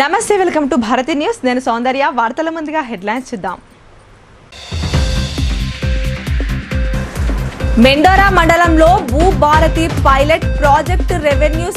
నమస్తే, welcome to Bharati news. నేను సౌందర్య. వార్తల ముందుగా హెడ్లైన్స్ చూద్దాం. మెండోరా మండలంలో Bhu Bharati pilot project revenue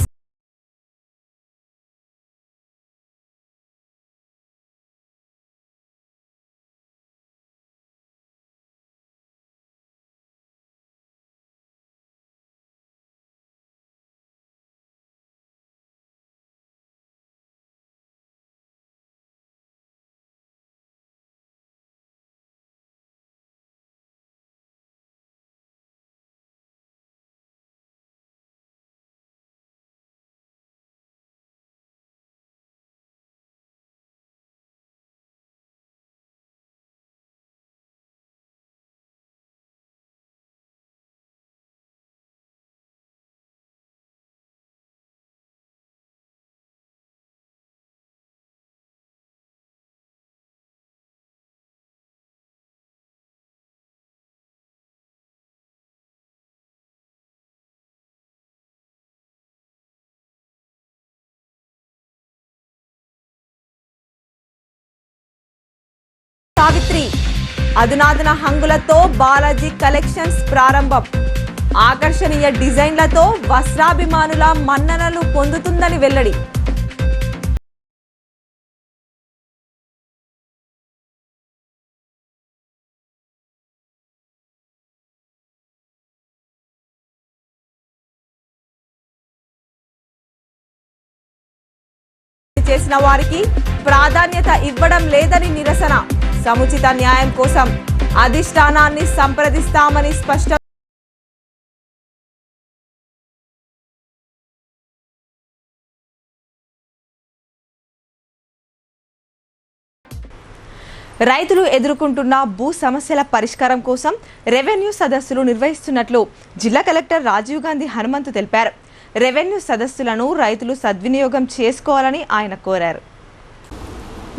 Savitri అధునాతన హంగులతో బాలాజీ కలెక్షన్స్ ప్రారంభం. ఆకర్షణీయ డిజైన్లతో వస్త్రాభిమానుల మన్ననలు పొందుతుందని వెల్లడి. చేసిన వారికి ప్రాధాన్యత ఇవ్వడం లేదని నిరసన. సముచిత న్యాయం కోసం అధిష్టానాన్ని సంప్రదిస్తామని స్పష్టం. రైతులు ఎదుర్కొంటున్న భూ సమస్యల పరిష్కారం కోసం రెవెన్యూ సదస్సులు నిర్వహిస్తున్నట్లు జిల్లా కలెక్టర్ రాజీవ్ గాంధీ హనుమంతు తెలిపారు. రెవెన్యూ సదస్సులను రైతులు సద్వినియోగం చేసుకోవాలని ఆయన కోరారు.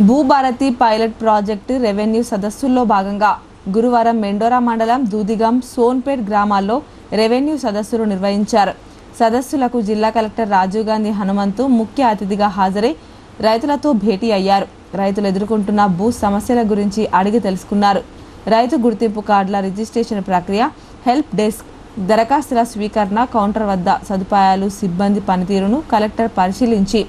భూభారతి పైలట్ ప్రాజెక్టు రెవెన్యూ సదస్సుల్లో భాగంగా గురువారం మెండోరా మండలం దూదిగం, సోన్పేట్ గ్రామాల్లో రెవెన్యూ సదస్సులు నిర్వహించారు. సదస్సులకు జిల్లా కలెక్టర్ రాజీవ్ గాంధీ హనుమంతు ముఖ్య అతిథిగా హాజరై రైతులతో భేటీ అయ్యారు. రైతులు ఎదుర్కొంటున్న భూ సమస్యల గురించి అడిగి తెలుసుకున్నారు. రైతు గుర్తింపు కార్డుల రిజిస్ట్రేషన్ ప్రక్రియ, హెల్ప్ డెస్క్, దరఖాస్తుల స్వీకరణ కౌంటర్ వద్ద సదుపాయాలు, సిబ్బంది పనితీరును కలెక్టర్ పరిశీలించి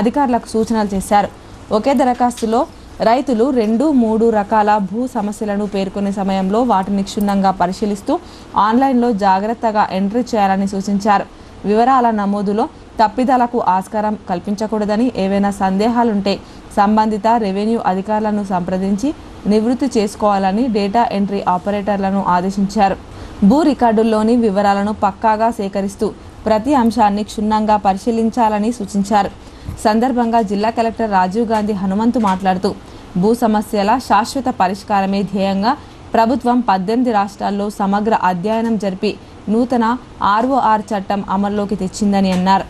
అధికారులకు సూచనలు చేశారు. ఒకే దరఖాస్తులో రైతులు 2-3 రకాల భూ సమస్యలను పేర్కొనే సమయంలో వాటిని క్షుణ్ణంగా పరిశీలిస్తూ ఆన్లైన్లో జాగ్రత్తగా ఎంట్రీ చేయాలని సూచించారు. వివరాల నమోదులో తప్పిదాలకు ఆస్కారం కల్పించకూడదని, ఏవైనా సందేహాలుంటే సంబంధిత రెవెన్యూ అధికారులను సంప్రదించి నివృత్తి చేసుకోవాలని డేటా ఎంట్రీ ఆపరేటర్లను ఆదేశించారు. భూ రికార్డుల్లోని వివరాలను పక్కాగా సేకరిస్తూ ప్రతి అంశాన్ని క్షుణ్ణంగా పరిశీలించాలని సూచించారు. సందర్భంగా జిల్లా కలెక్టర్ రాజీవ్ గాంధీ హనుమంతు మాట్లాడుతూ భూ సమస్యల శాశ్వత పరిష్కారమే ధ్యేయంగా ప్రభుత్వం 18 రాష్ట్రాల్లో సమగ్ర అధ్యయనం జరిపి నూతన ROR చట్టం అమల్లోకి తెచ్చిందని అన్నారు.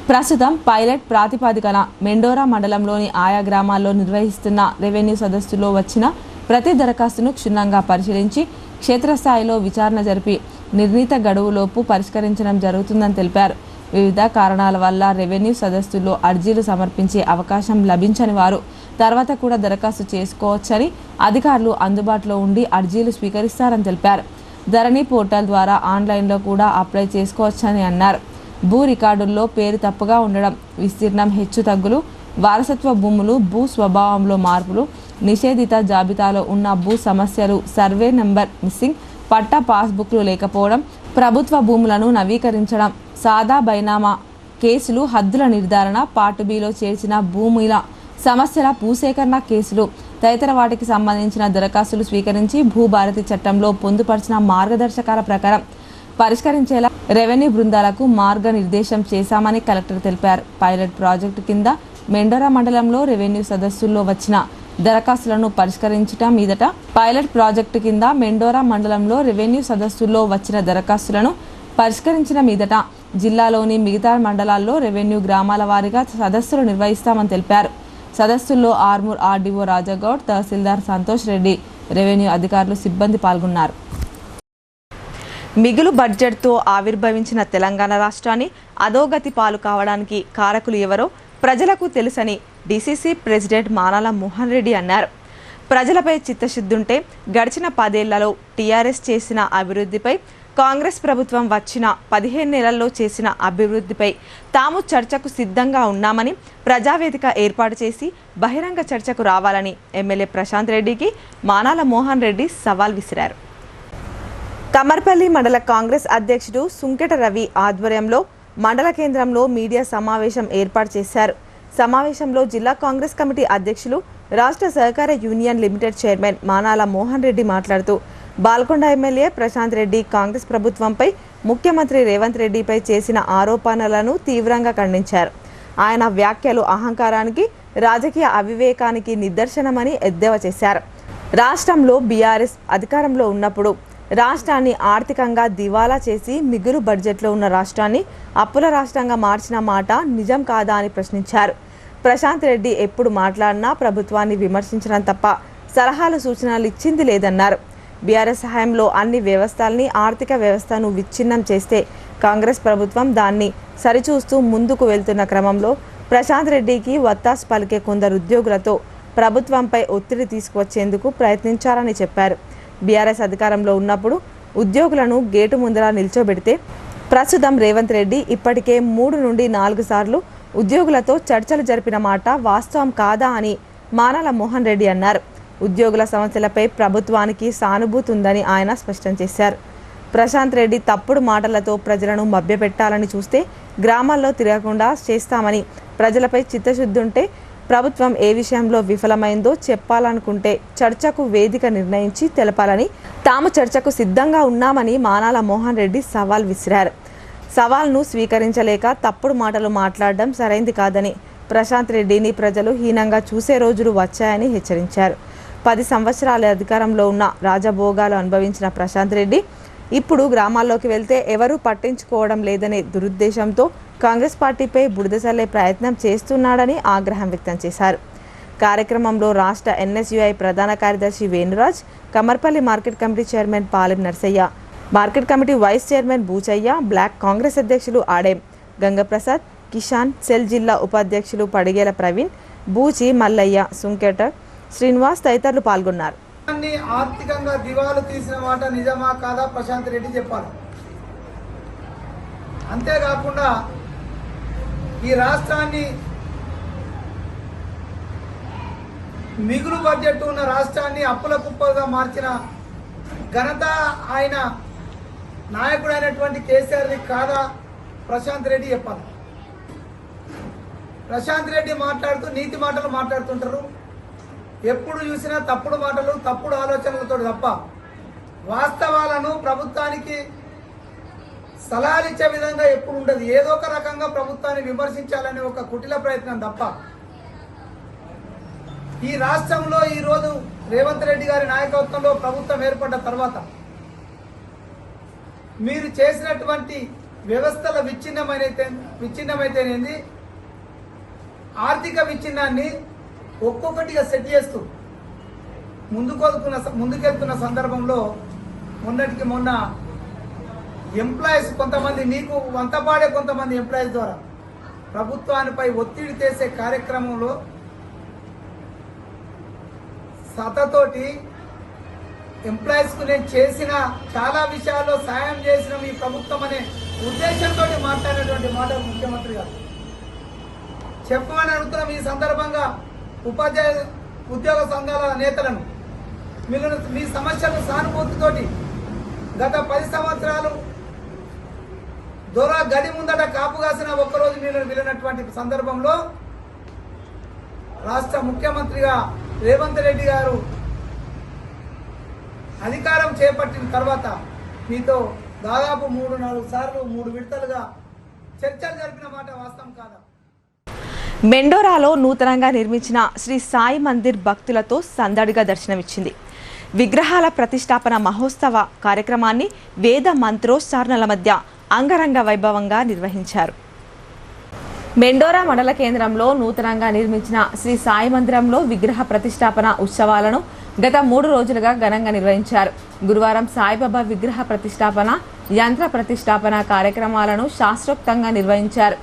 ప్రస్తుతం పైలట్ ప్రాతిపదికన మెండోరా మండలంలోని ఆయా గ్రామాల్లో నిర్వహిస్తున్న రెవెన్యూ సదస్సులో వచ్చిన ప్రతి దరఖాస్తును క్షుణ్ణంగా పరిశీలించి క్షేత్రస్థాయిలో విచారణ జరిపి నిర్ణీత గడువులోపు పరిష్కరించడం జరుగుతుందని తెలిపారు. వివిధ కారణాల వల్ల రెవెన్యూ సదస్సుల్లో అర్జీలు సమర్పించే అవకాశం లభించని వారు తర్వాత కూడా దరఖాస్తు చేసుకోవచ్చని, అధికారులు అందుబాటులో ఉండి అర్జీలు స్వీకరిస్తారని తెలిపారు. ధరణి పోర్టల్ ద్వారా ఆన్లైన్లో కూడా అప్లై చేసుకోవచ్చని అన్నారు. భూ రికార్డుల్లో పేరు తప్పుగా ఉండడం, విస్తీర్ణం హెచ్చు తగ్గులు, వారసత్వ భూములు, భూ స్వభావంలో మార్పులు, నిషేధిత జాబితాలో ఉన్న భూ సమస్యలు, సర్వే నెంబర్ మిస్సింగ్, పట్టా పాస్బుక్లు లేకపోవడం, ప్రభుత్వ భూములను నవీకరించడం, సాదా బైనామా కేసులు, హద్దుల నిర్ధారణ, పార్ట్ బిలో చేర్చిన భూముల సమస్యల భూసేకరణ కేసులు తదితర వాటికి సంబంధించిన దరఖాస్తులు స్వీకరించి భూభారతి చట్టంలో పొందుపరిచిన మార్గదర్శకాల ప్రకారం పరిష్కరించేలా రెవెన్యూ బృందాలకు మార్గనిర్దేశం చేశామని కలెక్టర్ తెలిపారు. పైలట్ ప్రాజెక్టు కింద మెండోరా మండలంలో రెవెన్యూ సదస్సుల్లో వచ్చిన దరఖాస్తులను పరిష్కరించడం మీదట పైలట్ ప్రాజెక్టు కింద మెండోరా మండలంలో రెవెన్యూ సదస్సుల్లో వచ్చిన దరఖాస్తులను పరిష్కరించిన మీదట జిల్లాలోని మిగతా మండలాల్లో రెవెన్యూ గ్రామాల వారీగా సదస్సులు నిర్వహిస్తామని తెలిపారు. సదస్సుల్లో ఆర్మూర్ RDO రాజాగౌడ్, తహసీల్దార్ సంతోష్ రెడ్డి, రెవెన్యూ అధికారులు, సిబ్బంది పాల్గొన్నారు. మిగులు బడ్జెట్తో ఆవిర్భవించిన తెలంగాణ రాష్ట్రాన్ని అధోగతి పాలు కావడానికి కారకులు ఎవరో ప్రజలకు తెలుసని డీసీసీ ప్రెసిడెంట్ మానాల మోహన్ రెడ్డి అన్నారు. ప్రజలపై చిత్తశుద్ధుంటే గడిచిన 10 ఏళ్లలో టీఆర్ఎస్ చేసిన అభివృద్ధిపై, కాంగ్రెస్ ప్రభుత్వం వచ్చిన 15 నెలల్లో చేసిన అభివృద్ధిపై తాము చర్చకు సిద్ధంగా ఉన్నామని, ప్రజావేదిక ఏర్పాటు చేసి బహిరంగ చర్చకు రావాలని ఎమ్మెల్యే ప్రశాంత్ రెడ్డికి మానాల మోహన్ రెడ్డి సవాల్ విసిరారు. కమర్పల్లి మండల కాంగ్రెస్ అధ్యక్షుడు సుంకెట రవి ఆధ్వర్యంలో మండల కేంద్రంలో మీడియా సమావేశం ఏర్పాటు చేశారు. సమావేశంలో జిల్లా కాంగ్రెస్ కమిటీ అధ్యక్షులు, రాష్ట్ర సహకార union limited chairman Manala Mohan Reddy మాట్లాడుతూ బాల్కొండ ఎమ్మెల్యే ప్రశాంత్ రెడ్డి కాంగ్రెస్ ప్రభుత్వంపై, ముఖ్యమంత్రి రేవంత్ రెడ్డిపై చేసిన ఆరోపణలను తీవ్రంగా ఖండించారు. ఆయన వ్యాఖ్యలు అహంకారానికి, రాజకీయ అవివేకానికి నిదర్శనమని ఎద్దేవా చేశారు. రాష్ట్రంలో బీఆర్ఎస్ అధికారంలో ఉన్నప్పుడు రాష్ట్రాన్ని ఆర్థికంగా దివాలా చేసి మిగులు బడ్జెట్లో ఉన్న రాష్ట్రాన్ని అప్పుల రాష్ట్రంగా మార్చిన మాట నిజం కాదా అని ప్రశ్నించారు. ప్రశాంత్ రెడ్డి ఎప్పుడు మాట్లాడినా ప్రభుత్వాన్ని విమర్శించడం తప్ప సలహాలు, సూచనలు ఇచ్చింది లేదన్నారు. బీఆర్ఎస్ హయాంలో అన్ని వ్యవస్థల్ని, ఆర్థిక వ్యవస్థను విచ్ఛిన్నం చేస్తే కాంగ్రెస్ ప్రభుత్వం దాన్ని సరిచూస్తూ ముందుకు వెళ్తున్న క్రమంలో ప్రశాంత్ రెడ్డికి వత్తాసు పలికే కొందరు ఉద్యోగులతో ప్రభుత్వంపై ఒత్తిడి తీసుకువచ్చేందుకు ప్రయత్నించారని చెప్పారు. బీఆర్ఎస్ అధికారంలో ఉన్నప్పుడు ఉద్యోగులను గేటు ముందర నిల్చోబెడితే ప్రస్తుతం రేవంత్ రెడ్డి ఇప్పటికే 3 నుండి 4 సార్లు ఉద్యోగులతో చర్చలు జరిపిన మాట వాస్తవం కాదా అని మానాల మోహన్ రెడ్డి అన్నారు. ఉద్యోగుల సమస్యలపై ప్రభుత్వానికి సానుభూతి ఉందని ఆయన స్పష్టం చేశారు. ప్రశాంత్ రెడ్డి తప్పుడు మాటలతో ప్రజలను మభ్యపెట్టాలని చూస్తే గ్రామాల్లో తిరగకుండా చేస్తామని, ప్రజలపై చిత్తశుద్ధి ఉంటే ప్రభుత్వం ఏ విషయంలో విఫలమైందో చెప్పాలనుకుంటే చర్చకు వేదిక నిర్ణయించి తెలపాలని, తాము చర్చకు సిద్ధంగా ఉన్నామని మానాల మోహన్ రెడ్డి సవాల్ విసిరారు. సవాల్ను స్వీకరించలేక తప్పుడు మాటలు మాట్లాడడం సరైంది కాదని, ప్రశాంత్ రెడ్డిని ప్రజలు హీనంగా చూసే రోజులు వచ్చాయని హెచ్చరించారు. 10 సంవత్సరాల అధికారంలో ఉన్న రాజభోగాలు అనుభవించిన ప్రశాంత్ రెడ్డి ఇప్పుడు గ్రామాల్లోకి వెళ్తే ఎవరూ పట్టించుకోవడం లేదనే దురుద్దేశంతో కాంగ్రెస్ పార్టీపై బురద చల్లే ప్రయత్నం చేస్తున్నాడని ఆగ్రహం వ్యక్తం చేశారు. కార్యక్రమంలో రాష్ట్ర ఎన్ఎస్యుఐ ప్రధాన కార్యదర్శి Venuraj, Kamarpalli market committee chairman Palem Narsaiah, market committee vice chairman Buchaiah, block Congress అధ్యక్షులు ఆడెం గంగప్రసాద్, కిషాన్, సెల్ జిల్లా ఉపాధ్యక్షులు పడిగేల ప్రవీణ్, బూచి మల్లయ్య, సుంకెట శ్రీనివాస్ తదితరులు పాల్గొన్నారు. ఆర్థికంగా దివాలు తీసిన మాట నిజమా కాదా ప్రశాంత్ రెడ్డి చెప్పాలి. అంతేకాకుండా ఈ రాష్ట్రాన్ని మిగులు బడ్జెట్ ఉన్న రాష్ట్రాన్ని అప్పుల కుప్పగా మార్చిన ఘనత ఆయన నాయకుడైనటువంటి కేసీఆర్ది కాదా ప్రశాంత్ రెడ్డి చెప్పాలి. ప్రశాంత్ రెడ్డి మాట్లాడుతూ నీతి మాటలు మాట్లాడుతుంటారు. ఎప్పుడు చూసినా తప్పుడు మాటలు, తప్పుడు ఆలోచనలతో తప్ప వాస్తవాలను ప్రభుత్వానికి సలహాలు ఇచ్చే విధంగా ఎప్పుడు ఉండదు. ఏదో ఒక రకంగా ప్రభుత్వాన్ని విమర్శించాలనే ఒక కుటిల ప్రయత్నం తప్ప ఈ రాష్ట్రంలో ఈరోజు రేవంత్ రెడ్డి గారి నాయకత్వంలో ప్రభుత్వం ఏర్పడ్డ తర్వాత మీరు చేసినటువంటి వ్యవస్థల విచ్ఛిన్నమైతేనేది, ఆర్థిక విచ్ఛిన్నాన్ని ఒక్కొక్కటిగా సెట్ చేస్తూ ముందుకెళ్తున్న సందర్భంలో మొన్నటికి మొన్న ఎంప్లాయీస్ కొంతమంది, మీకు వంతపాడే కొంతమంది ఎంప్లాయీస్ ద్వారా ప్రభుత్వానిపై ఒత్తిడి చేసే కార్యక్రమంలో సతతోటి ఎంప్లాయీస్కు నేను చేసిన చాలా విషయాల్లో సాయం చేసిన మీ ప్రభుత్వం అనే ఉద్దేశంతో మాట్లాడినటువంటి మాట ముఖ్యమంత్రి గారు చెప్పమని అడుగుతున్నాం. ఈ సందర్భంగా ఉద్యోగ సంఘాల నేతలను మీ సమస్యలను సానుభూతితోటి గత 10 సంవత్సరాలు దొర గడి ముందట కాపు కాసిన ఒక్కరోజు మీరు వెళ్ళినటువంటి సందర్భంలో రాష్ట్ర ముఖ్యమంత్రిగా రేవంత్ రెడ్డి గారు అధికారం చేపట్టిన తర్వాత మీతో దాదాపు 3-4 సార్లు 3 విడతలుగా చర్చలు జరిపిన మాట వాస్తవం కాదా? మెండోరాలో నూతనంగా నిర్మించిన శ్రీ సాయి మందిర్ భక్తులతో సందడిగా దర్శనమిచ్చింది. విగ్రహాల ప్రతిష్టాపన మహోత్సవ కార్యక్రమాన్ని వేద మంత్రోచ్చారణల మధ్య అంగరంగ వైభవంగా నిర్వహించారు. మెండోరా మండల కేంద్రంలో నూతనంగా నిర్మించిన శ్రీ సాయి మందిరంలో విగ్రహ ప్రతిష్టాపన ఉత్సవాలను గత 3 రోజులుగా ఘనంగా నిర్వహించారు. గురువారం సాయిబాబా విగ్రహ ప్రతిష్టాపన, యంత్ర ప్రతిష్టాపన కార్యక్రమాలను శాస్త్రోక్తంగా నిర్వహించారు.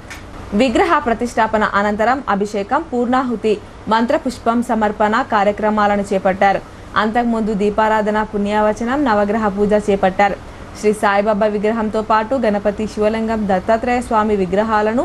విగ్రహ ప్రతిష్టాపన అనంతరం అభిషేకం, పూర్ణాహుతి, మంత్రపుష్పం సమర్పణ కార్యక్రమాలను చేపట్టారు. అంతకుముందు దీపారాధన, పుణ్యవచనం, నవగ్రహ పూజ చేపట్టారు. శ్రీ సాయిబాబా విగ్రహంతో పాటు గణపతి, శివలింగం, దత్తాత్రేయ స్వామి విగ్రహాలను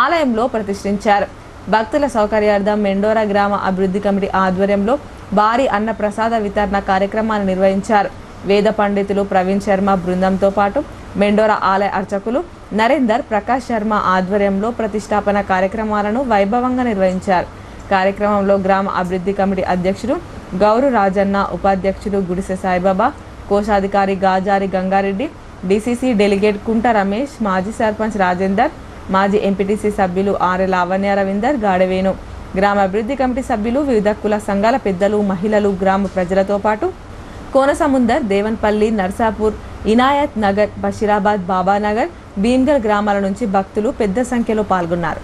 ఆలయంలో ప్రతిష్ఠించారు. భక్తుల సౌకర్యార్థం మెండోరా గ్రామ అభివృద్ధి కమిటీ ఆధ్వర్యంలో భారీ అన్న ప్రసాద వితరణ కార్యక్రమాన్ని నిర్వహించారు. వేద పండితులు ప్రవీణ్ శర్మ బృందంతో పాటు మెండోరా ఆలయ అర్చకులు నరేందర్, ప్రకాష్ శర్మ ఆధ్వర్యంలో ప్రతిష్టాపన కార్యక్రమాలను వైభవంగా నిర్వహించారు. కార్యక్రమంలో గ్రామ అభివృద్ధి కమిటీ అధ్యక్షుడు గౌరు రాజన్న, ఉపాధ్యక్షుడు గుడిసె సాయిబాబా, కోశాధికారి గాజారి గంగారెడ్డి, డిసిసి డెలిగేట్ కుంట రమేష్, మాజీ సర్పంచ్ రాజేందర్, మాజీ ఎంపీటీసీ సభ్యులు ఆర్ఎ లావణ్య రవీందర్, గాడవేణు, గ్రామ అభివృద్ధి కమిటీ సభ్యులు, వివిధ కుల సంఘాల పెద్దలు, మహిళలు, గ్రామ ప్రజలతో పాటు కోనసముందర్, దేవన్పల్లి, నర్సాపూర్, ఇనాయత్ నగర్, బషీరాబాద్, బాబానగర్, భీమ్గల్ గ్రామాల నుంచి భక్తులు పెద్ద సంఖ్యలో పాల్గొన్నారు.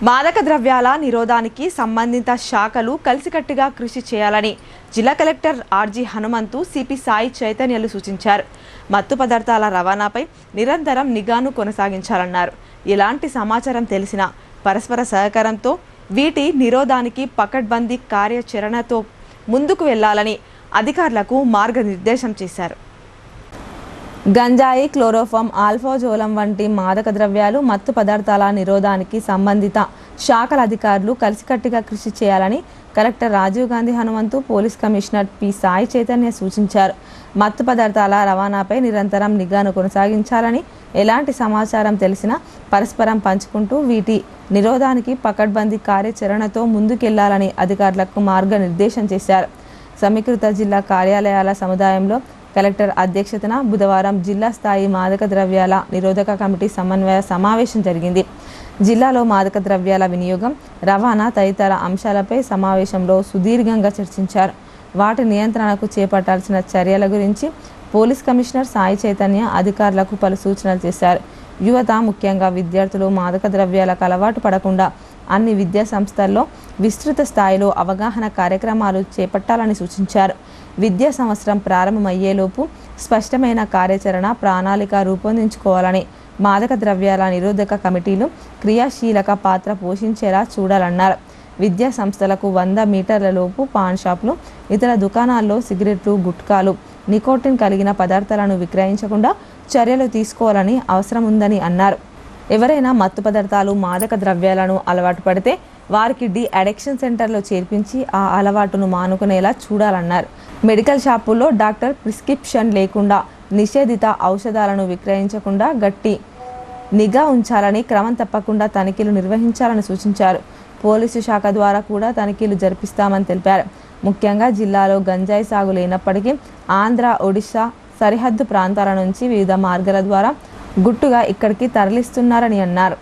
మాదక ద్రవ్యాల నిరోధానికి సంబంధిత శాఖలు కలిసికట్టుగా కృషి చేయాలని జిల్లా collector RG Hanumanthu, CP Sai చైతన్యలు సూచించారు. మత్తు పదార్థాల రవాణాపై నిరంతరం నిఘాను కొనసాగించాలన్నారు. ఎలాంటి సమాచారం తెలిసినా పరస్పర సహకారంతో వీటి నిరోధానికి పకడ్బందీ కార్యాచరణతో ముందుకు వెళ్లాలని అధికారులకు మార్గనిర్దేశం చేశారు. గంజాయి, క్లోరోఫామ్, ఆల్ఫాజోలం వంటి మాదక ద్రవ్యాలు, మత్తు పదార్థాల నిరోధానికి సంబంధిత శాఖల అధికారులు కలిసికట్టుగా కృషి చేయాలని collector Rajiv Gandhi Hanumantu, police commissioner P Sai Chaitanya సూచించారు. మత్తు పదార్థాల రవాణాపై నిరంతరం నిఘాను కొనసాగించాలని, ఎలాంటి సమాచారం తెలిసినా పరస్పరం పంచుకుంటూ వీటి నిరోధానికి పకడ్బందీ కార్యాచరణతో ముందుకెళ్లాలని అధికారులకు మార్గనిర్దేశం చేశారు. సమీకృత జిల్లా కార్యాలయాల సముదాయంలో కలెక్టర్ అధ్యక్షతన బుధవారం జిల్లా స్థాయి మాదక ద్రవ్యాల నిరోధక కమిటీ సమన్వయ సమావేశం జరిగింది. జిల్లాలో మాదక ద్రవ్యాల వినియోగం, రవాణా తదితర అంశాలపై సమావేశంలో సుదీర్ఘంగా చర్చించారు. వాటి నియంత్రణకు చేపట్టాల్సిన చర్యల గురించి పోలీస్ కమిషనర్ సాయి చైతన్య అధికారులకు పలు సూచనలు చేశారు. యువత, ముఖ్యంగా విద్యార్థులు మాదక ద్రవ్యాలకు అలవాటు పడకుండా అన్ని విద్యా సంస్థల్లో విస్తృత స్థాయిలో అవగాహన కార్యక్రమాలు చేపట్టాలని సూచించారు. విద్యా సంవత్సరం ప్రారంభమయ్యేలోపు స్పష్టమైన కార్యాచరణ ప్రణాళిక రూపొందించుకోవాలని, మాదక ద్రవ్యాల నిరోధక కమిటీలు క్రియాశీలక పాత్ర పోషించేలా చూడాలన్నారు. విద్యా సంస్థలకు 100 మీటర్ల లోపు పాన్ షాపులు, ఇతర దుకాణాల్లో సిగరెట్లు, గుట్కాలు, నికోటిన్ కలిగిన పదార్థాలను విక్రయించకుండా చర్యలు తీసుకోవాలని అవసరం ఉందని అన్నారు. ఎవరైనా మత్తు పదార్థాలు, మాదక ద్రవ్యాలను అలవాటు పడితే వారికి డి అడిక్షన్ సెంటర్లో చేర్పించి ఆ అలవాటును మానుకునేలా చూడాలన్నారు. మెడికల్ షాపుల్లో డాక్టర్ ప్రిస్క్రిప్షన్ లేకుండా నిషేధిత ఔషధాలను విక్రయించకుండా గట్టి నిఘా ఉంచాలని, క్రమం తప్పకుండా తనిఖీలు నిర్వహించాలని సూచించారు. పోలీసు శాఖ ద్వారా కూడా తనిఖీలు జరిపిస్తామని తెలిపారు. ముఖ్యంగా జిల్లాలో గంజాయి సాగు లేనప్పటికీ ఆంధ్ర, ఒడిశా సరిహద్దు ప్రాంతాల నుంచి వివిధ మార్గాల ద్వారా గుట్టుగా ఇక్కడికి తరలిస్తున్నారని అన్నారు.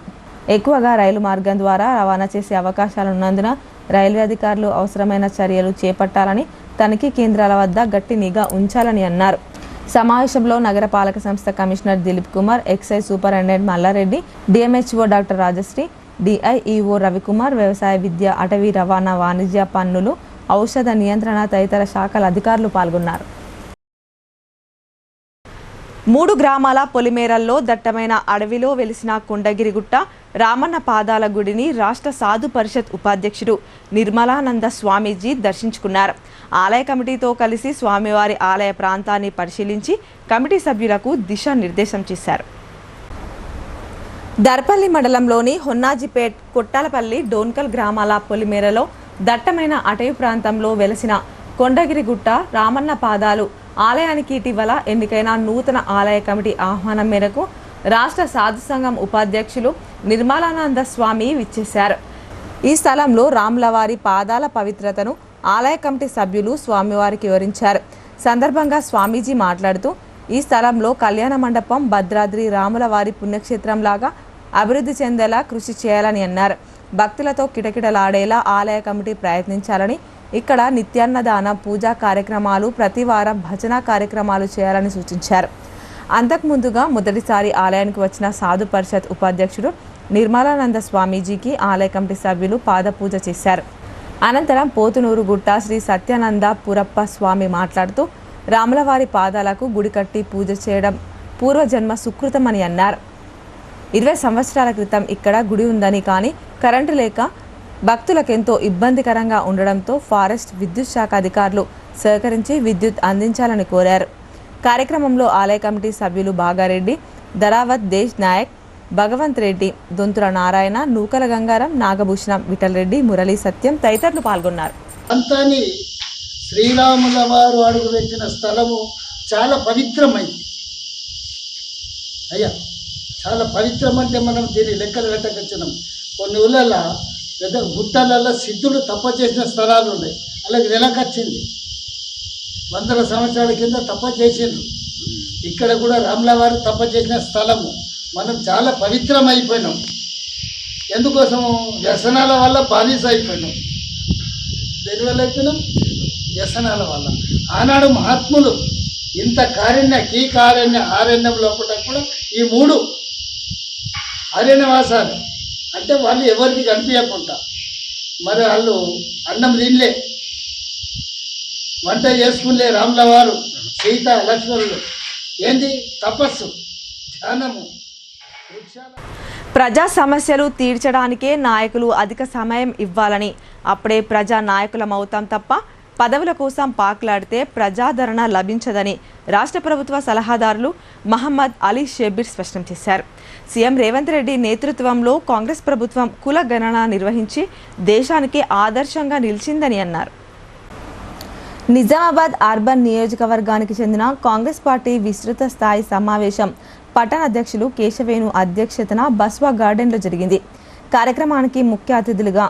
ఎక్కువగా రైలు మార్గం ద్వారా రవాణా చేసే అవకాశాలున్నందున రైల్వే అధికారులు అవసరమైన చర్యలు చేపట్టాలని, తనిఖీ కేంద్రాల వద్ద గట్టి నిఘా ఉంచాలని అన్నారు. సమావేశంలో నగరపాలక సంస్థ commissioner Dilip Kumar, excise superintendent Mallareddy, DMHO doctor Rajashree, DIEO Ravikumar, వ్యవసాయ, విద్య, అటవీ, రవాణా, వాణిజ్య, పన్నులు, ఔషధ నియంత్రణ తదితర శాఖల అధికారులు పాల్గొన్నారు. 3 గ్రామాల పొలిమేరల్లో దట్టమైన అడవిలో వెలిసిన కొండగిరిగుట్ట రామన్న పాదాల గుడిని రాష్ట్ర సాధు పరిషత్ ఉపాధ్యక్షుడు నిర్మలానంద స్వామీజీ దర్శించుకున్నారు. ఆలయ కమిటీతో కలిసి స్వామివారి ఆలయ ప్రాంతాన్ని పరిశీలించి కమిటీ సభ్యులకు దిశానిర్దేశం చేశారు. దర్పల్లి మండలంలోని హొన్నాజిపేట్, కొట్టాలపల్లి, డోన్కల్ గ్రామాల పొలిమేరలో దట్టమైన అటవీ ప్రాంతంలో వెలసిన కొండగిరిగుట్ట రామన్న పాదాలు ఆలయానికి ఇటీవల ఎన్నికైన నూతన ఆలయ కమిటీ ఆహ్వానం మేరకు రాష్ట్ర సాధు సంఘం ఉపాధ్యక్షులు నిర్మలానంద స్వామి విచ్చేశారు. ఈ స్థలంలో రాములవారి పాదాల పవిత్రతను ఆలయ కమిటీ సభ్యులు స్వామివారికి వివరించారు. సందర్భంగా స్వామీజీ మాట్లాడుతూ, ఈ స్థలంలో కళ్యాణ మండపం భద్రాద్రి రాములవారి పుణ్యక్షేత్రంలాగా అభివృద్ధి చెందేలా కృషి చేయాలని అన్నారు. భక్తులతో కిటకిటలాడేలా ఆలయ కమిటీ ప్రయత్నించాలని, ఇక్కడ నిత్యాన్నదాన పూజా కార్యక్రమాలు, ప్రతివారం భజన కార్యక్రమాలు చేయాలని సూచించారు. అంతకుముందుగా మొదటిసారి ఆలయానికి వచ్చిన సాధు పరిషత్ ఉపాధ్యక్షుడు నిర్మలానంద స్వామీజీకి ఆలయ కమిటీ సభ్యులు పాదపూజ చేశారు. అనంతరం పోతునూరు గుట్ట శ్రీ సత్యానంద పురప్ప స్వామి మాట్లాడుతూ, రాములవారి పాదాలకు గుడి కట్టి పూజ చేయడం పూర్వజన్మ సుకృతమని అన్నారు. 20 సంవత్సరాల క్రితం ఇక్కడ గుడి ఉందని కానీ కరెంటు లేక భక్తులకెంతో ఇబ్బందికరంగా ఉండడంతో ఫారెస్ట్ విద్యుత్ శాఖ అధికారులు సహకరించి విద్యుత్ అందించాలని కోరారు. కార్యక్రమంలో ఆలయ కమిటీ సభ్యులు బాగారెడ్డి, దరావత్ దేశ్ నాయక్, భగవంత్ రెడ్డి, దొంతుల నారాయణ, నూకల గంగారం, నాగభూషణం, విఠల్ రెడ్డి, మురళీ సత్యం తదితరులు పాల్గొన్నారు. అంతాని శ్రీరాముల వారు అడుగుపెట్టిన స్థలము చాలా పవిత్రమైంది. అయ్యా చాలా పవిత్రం అంటే మనం దీన్ని లెక్కలు పెట్టకొచ్చినాం. కొన్ని ఊళ్ళల్లో పెద్ద గుట్టలలో సిద్ధులు తప్ప చేసిన స్థలాలు ఉన్నాయి. అలాగే వెనకొచ్చింది 100 సంవత్సరాల కింద తప్ప చేసిండ్రు. ఇక్కడ కూడా రాముల వారు తప్ప చేసిన స్థలము. మనం చాలా పవిత్రమైపోయినాం. ఎందుకోసము? వ్యసనాల వల్ల బానిస అయిపోయినాం. దేనివల్ల అయిపోయినాం? వ్యసనాల వల్ల. ఆనాడు మహాత్ములు ఇంత ఆరణ్యం లోపల కూడా ఈ 3 అరణ్యవాసాలు అంటే వాళ్ళు ఎవరికి కనిపించకుండా మరి వాళ్ళు అన్నం తినలే, వంట చేసుకునే రాముల వారు, సీత, లక్ష్మణులు ఏంది తపస్సు, ధ్యానము. ప్రజా సమస్యలు తీర్చడానికే నాయకులు అధిక సమయం ఇవ్వాలని, అప్పుడే ప్రజా నాయకులమవుతాం తప్ప పదవుల కోసం పాకులాడితే ప్రజాదరణ లభించదని రాష్ట్ర ప్రభుత్వ సలహాదారులు మహమ్మద్ అలీ షబీర్ స్పష్టం చేశారు. సీఎం రేవంత్ రెడ్డి నేతృత్వంలో కాంగ్రెస్ ప్రభుత్వం కుల గణన నిర్వహించి దేశానికి ఆదర్శంగా నిలిచిందని అన్నారు. నిజామాబాద్ అర్బన్ నియోజకవర్గానికి చెందిన కాంగ్రెస్ పార్టీ విస్తృత స్థాయి సమావేశం పట్టణ అధ్యక్షులు కేశవేణు అధ్యక్షతన బస్వా గార్డెన్లో జరిగింది. కార్యక్రమానికి ముఖ్య అతిథులుగా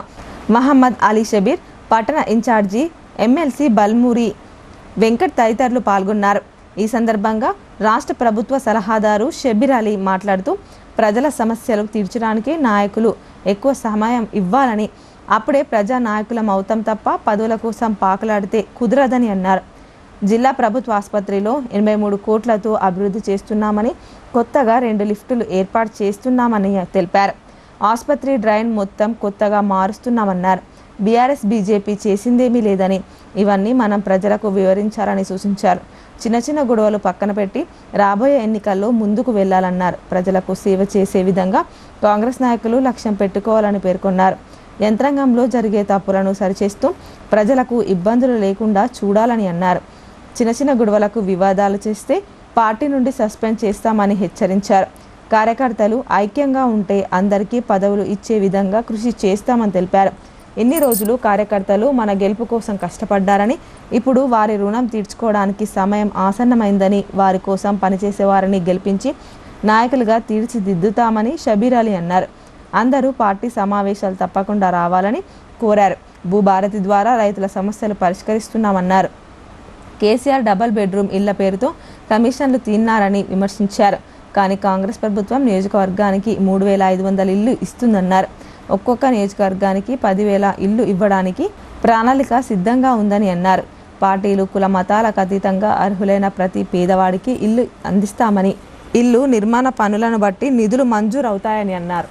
మహమ్మద్ అలీ షబీర్, పట్టణ ఇన్ఛార్జి ఎమ్మెల్సీ బల్మూరి వెంకట్ తదితరులు పాల్గొన్నారు. ఈ సందర్భంగా రాష్ట్ర ప్రభుత్వ సలహాదారు షబీర్ అలీ మాట్లాడుతూ ప్రజల సమస్యలు తీర్చడానికి నాయకులు ఎక్కువ సమయం ఇవ్వాలని, అప్పుడే ప్రజా నాయకులం అవుతాం తప్ప పదవుల కోసం పాకులాడితే కుదరదని అన్నారు. జిల్లా ప్రభుత్వ ఆసుపత్రిలో 83 కోట్లతో అభివృద్ధి చేస్తున్నామని, కొత్తగా 2 లిఫ్టులు ఏర్పాటు చేస్తున్నామని తెలిపారు. ఆసుపత్రి డ్రైన్ మొత్తం కొత్తగా మారుస్తున్నామన్నారు. బీఆర్ఎస్ బీజేపీ చేసిందేమీ లేదని, ఇవన్నీ మనం ప్రజలకు వివరించాలని సూచించారు. చిన్న గొడవలు పక్కన పెట్టి రాబోయే ఎన్నికల్లో ముందుకు వెళ్లాలన్నారు. ప్రజలకు సేవ చేసే విధంగా కాంగ్రెస్ నాయకులు లక్ష్యం పెట్టుకోవాలని పేర్కొన్నారు. యంత్రాంగంలో జరిగే తప్పులను సరిచేస్తూ ప్రజలకు ఇబ్బందులు లేకుండా చూడాలని అన్నారు. చిన్న గొడవలకు వివాదాలు చేస్తే పార్టీ నుండి సస్పెండ్ చేస్తామని హెచ్చరించారు. కార్యకర్తలు ఐక్యంగా ఉంటే అందరికీ పదవులు ఇచ్చే విధంగా కృషి చేస్తామని తెలిపారు. ఎన్ని రోజులు కార్యకర్తలు మన గెలుపు కోసం కష్టపడ్డారని, ఇప్పుడు వారి రుణం తీర్చుకోవడానికి సమయం ఆసన్నమైందని, వారి కోసం పనిచేసే వారిని గెలిపించి నాయకులుగా తీర్చిదిద్దుతామని షబీర్ అలీ అన్నారు. అందరూ పార్టీ సమావేశాలు తప్పకుండా రావాలని కోరారు. భూభారతి ద్వారా రైతుల సమస్యలు పరిష్కరిస్తున్నామన్నారు. కేసీఆర్ డబుల్ బెడ్రూమ్ ఇళ్ల పేరుతో కమిషన్లు తిన్నారని విమర్శించారు. కానీ కాంగ్రెస్ ప్రభుత్వం నియోజకవర్గానికి 3,500 ఇళ్లు ఇస్తుందన్నారు. ఒక్కొక్క నియోజకవర్గానికి 10,000 ఇళ్లు ఇవ్వడానికి ప్రణాళిక సిద్ధంగా ఉందని అన్నారు. పార్టీలు కుల మతాలకు అతీతంగా అర్హులైన ప్రతి పేదవాడికి ఇల్లు అందిస్తామని, ఇల్లు నిర్మాణ పనులను బట్టి నిధులు మంజూరు అవుతాయని అన్నారు.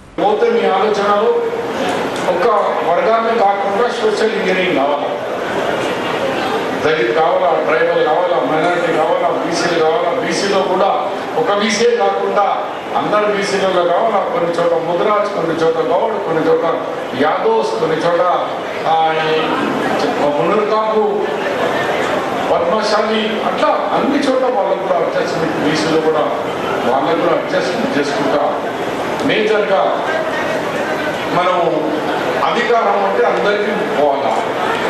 దళిత్ కావాలా, ట్రైబల్ కావాలా, మైనారిటీ కావాలా, బీసీలు కావాలా, బీసీలో కూడా ఒక బీసీ కాకుండా అందరు బీసీలలో కావాలా. కొన్ని చోట ముద్రాజ్, కొన్ని చోట గౌడ్, కొన్ని చోట యాదవ్స్, కొన్ని చోట మునుర్కాపు, పద్మశాలి, అట్లా అన్ని చోట్ల వాళ్ళకు కూడా అడ్జస్ట్మెంట్, బీసీలో కూడా వాళ్ళకు కూడా అడ్జస్ట్మెంట్ చేసుకుంటా మేజర్గా మనం అధికారం అంటే అందరికీ పోవాలా.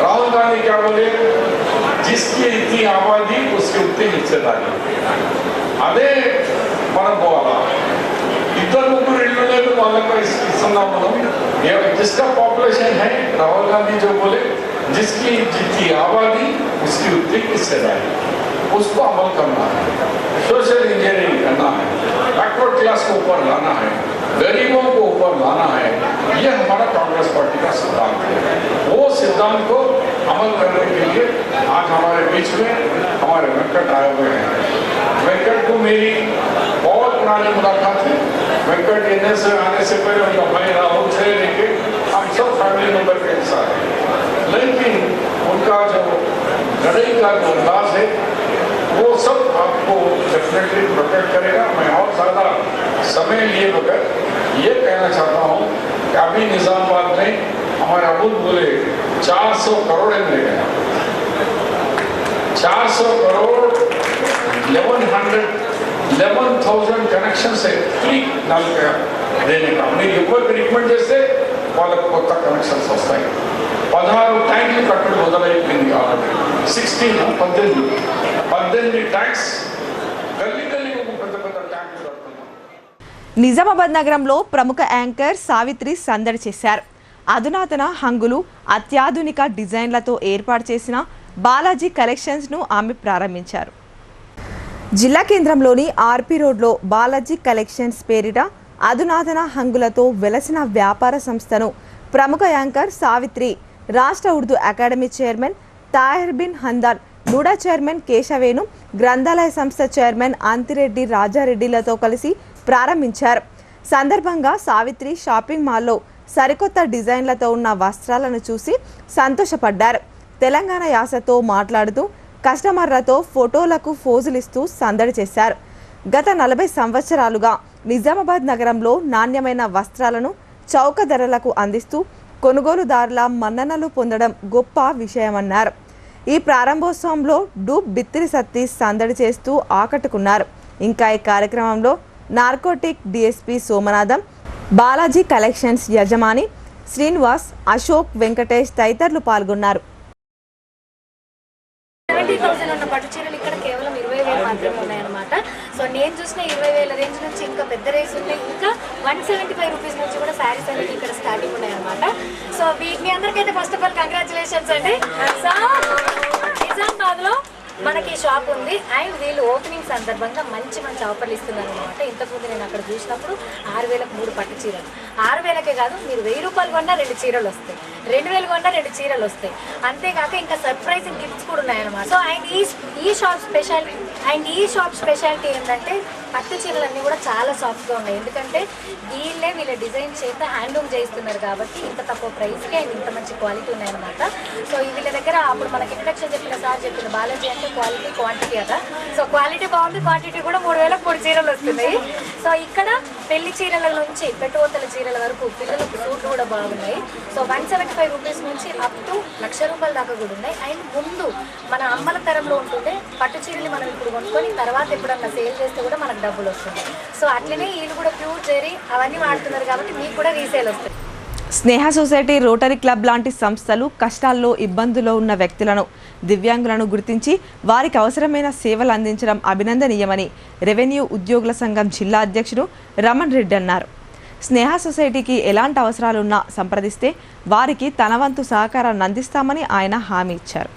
రాహుల్ గాంధీ क्या बोले, जिसकी इतनी आबादी उसकी उतनी हिस्सेदारी. అదే మనం పోవాలా. 2-3 ఇళ్ళు లేదు వాళ్ళకు ఇస్తున్నాం మనం. जिसका पॉपुलेशन है, राहुल गांधी जो बोले जिसकी जितनी आबादी उसकी उतनी हिस्सेदारी, उसको अमल करना है. सोशल इंजीनियरिंग करना है, बैकवर्ड क्लास को ऊपर लाना है, गरीबों को ऊपर लाना है. ये हमारा कांग्रेस पार्टी का सिद्धांत है. वो सिद्धांत को अमल करने के लिए आज हमारे बीच में हमारे वेंकट आए हुए हैं. वेंकट को मेरी बहुत पुरानी मुलाकात है. वेंकट आने से पहले उनका भाई राहुल से लेके हम सब फैमिली मेंबर के साथ हैं. लेकिन उनका जो लड़ाई का जो अंदाज है वो सब आपको डेफिनेटली प्रोटेक्ट करेगा. मैं और ज़्यादा समय लिए बगैर ये कहना चाहता हूँ कि अभी निजामाबाद में हमारे अबुल बोले 400 करोड़ मिल गया, 400 करोड़ 11,000 कनेक्शन से फ्री नल देने का మీరు ఎవరికి రికమెండ్ చేస్తే వాళ్ళకు కొత్త కనెక్షన్స్ వస్తాయి. 16 ట్యాంకులు కట్టడం మొదలైపోయింది కాబట్టి 18 ట్యాంక్స్ గల్లీ గల్లీ పెద్ద పెద్ద ట్యాంకులు కడుతున్నాం. నిజామాబాద్ నగరంలో ప్రముఖ యాంకర్ సావిత్రి సందడి చేశారు. అధునాతన హంగులు, అత్యాధునిక డిజైన్లతో ఏర్పాటు చేసిన బాలాజీ కలెక్షన్స్ను ఆమె ప్రారంభించారు. జిల్లా కేంద్రంలోని ఆర్పీ రోడ్లో బాలాజీ కలెక్షన్స్ పేరిట అధునాతన హంగులతో వెలసిన వ్యాపార సంస్థను ప్రముఖ యాంకర్ సావిత్రి, రాష్ట్ర Urdu academy chairman Tahir bin Hamdan, NUDA chairman Keshavenu, గ్రంథాలయ సంస్థ చైర్మన్ అంతిరెడ్డి రాజారెడ్డిలతో కలిసి ప్రారంభించారు. సందర్భంగా సావిత్రి షాపింగ్ మాల్లో సరికొత్త డిజైన్లతో ఉన్న వస్త్రాలను చూసి సంతోషపడ్డారు. తెలంగాణ యాసతో మాట్లాడుతూ కస్టమర్లతో ఫోటోలకు ఫోజులిస్తూ సందడి చేశారు. గత 40 సంవత్సరాలుగా నిజామాబాద్ నగరంలో నాణ్యమైన వస్త్రాలను చౌక ధరలకు అందిస్తూ కొనుగోలుదారుల మన్ననలు పొందడం గొప్ప విషయమన్నారు. ఈ ప్రారంభోత్సవంలో డూబ్ బిత్తిరి సతీష్ సందడి చేస్తూ ఆకట్టుకున్నారు. ఇంకా ఈ కార్యక్రమంలో narcotic DSP Somanatham, Balaji collections యజమాని శ్రీనివాస్, అశోక్, వెంకటేష్ తదితరులు పాల్గొన్నారు. 70,000 ఉన్న పట్టు చీరలు ఇక్కడ కేవలం 20,000 మాత్రమే ఉన్నాయన్నమాట. సో నేను చూసిన 20,000 రేంజ్ నుంచి ఇంకా పెద్ద రేంజ్ ఉన్నాయి. ఇంకా 175 రూపీస్ నుంచి కూడా శారీస్ అనేది ఇక్కడ స్టార్టింగ్ ఉన్నాయన్నమాట. సో మీ అందరికైతే ఫస్ట్ ఆఫ్ ఆల్ కంగ్రాచులేషన్స్ అండి. సో నిజామాబాద్లో మనకి షాప్ ఉంది అండ్ వీళ్ళు ఓపెనింగ్ సందర్భంగా మంచి ఆఫర్లు ఇస్తున్నారు అనమాట. ఇంతకుముందు నేను అక్కడ చూసినప్పుడు 6,000కు 3 పట్టు చీరలు, 6,000కే కాదు, మీరు 1,000 రూపాయలు కొన్నా 2 చీరలు వస్తాయి, 2,000 కొన్నా 2 చీరలు వస్తాయి. అంతేకాక ఇంకా సర్ప్రైజింగ్ గిఫ్ట్స్ కూడా ఉన్నాయన్నమాట. సో అండ్ ఈ షాప్ స్పెషాలిటీ ఏంటంటే పట్టు చీరలన్నీ కూడా చాలా సాఫ్ట్గా ఉన్నాయి. ఎందుకంటే వీళ్ళ డిజైన్ చేత హ్యాండ్లూమ్ చేయిస్తున్నారు కాబట్టి ఇంత తక్కువ ప్రైస్కి అండ్ ఇంత మంచి క్వాలిటీ ఉన్నాయన్నమాట. సో వీళ్ళ దగ్గర అప్పుడు మనకి ఇంట్రడక్షన్ చెప్పిన సార్ చెప్పిన బాలాజీ అంటే క్వాలిటీ క్వాంటిటీ కదా. సో క్వాలిటీ బాగుంది, క్వాంటిటీ కూడా 3,000కు 3 చీరలు వస్తున్నాయి. సో ఇక్కడ పెళ్లి చీరల నుంచి పెట్టుబడుల చీరల వరకు పిల్లలకు సూట్లు కూడా బాగున్నాయి. సో 175 రూపీస్ నుంచి అప్ టు 1,00,000 రూపాయల దాకా కూడా ఉన్నాయి. అండ్ ముందు మన అమ్మల తరంలో ఉంటుండే పట్టు చీరలు మనం ఇప్పుడు కొనుక్కొని తర్వాత ఎప్పుడన్నా సేల్ చేస్తే కూడా మనకు డబ్బులు వస్తుంది. సో అట్లనే వీళ్ళు కూడా ప్యూర్ జెరీ అవన్నీ వాడుతున్నారు కాబట్టి మీకు కూడా రీసేల్ వస్తుంది. స్నేహ సొసైటీ, రోటరీ క్లబ్ లాంటి సంస్థలు కష్టాల్లో, ఇబ్బందుల్లో ఉన్న వ్యక్తులను, దివ్యాంగులను గుర్తించి వారికి అవసరమైన సేవలు అందించడం అభినందనీయమని రెవెన్యూ ఉద్యోగుల సంఘం జిల్లా అధ్యక్షుడు రమణ్ రెడ్డి అన్నారు. స్నేహ సొసైటీకి ఎలాంటి అవసరాలున్నా సంప్రదిస్తే వారికి తన వంతు సహకారాన్ని అందిస్తామని ఆయన హామీ ఇచ్చారు.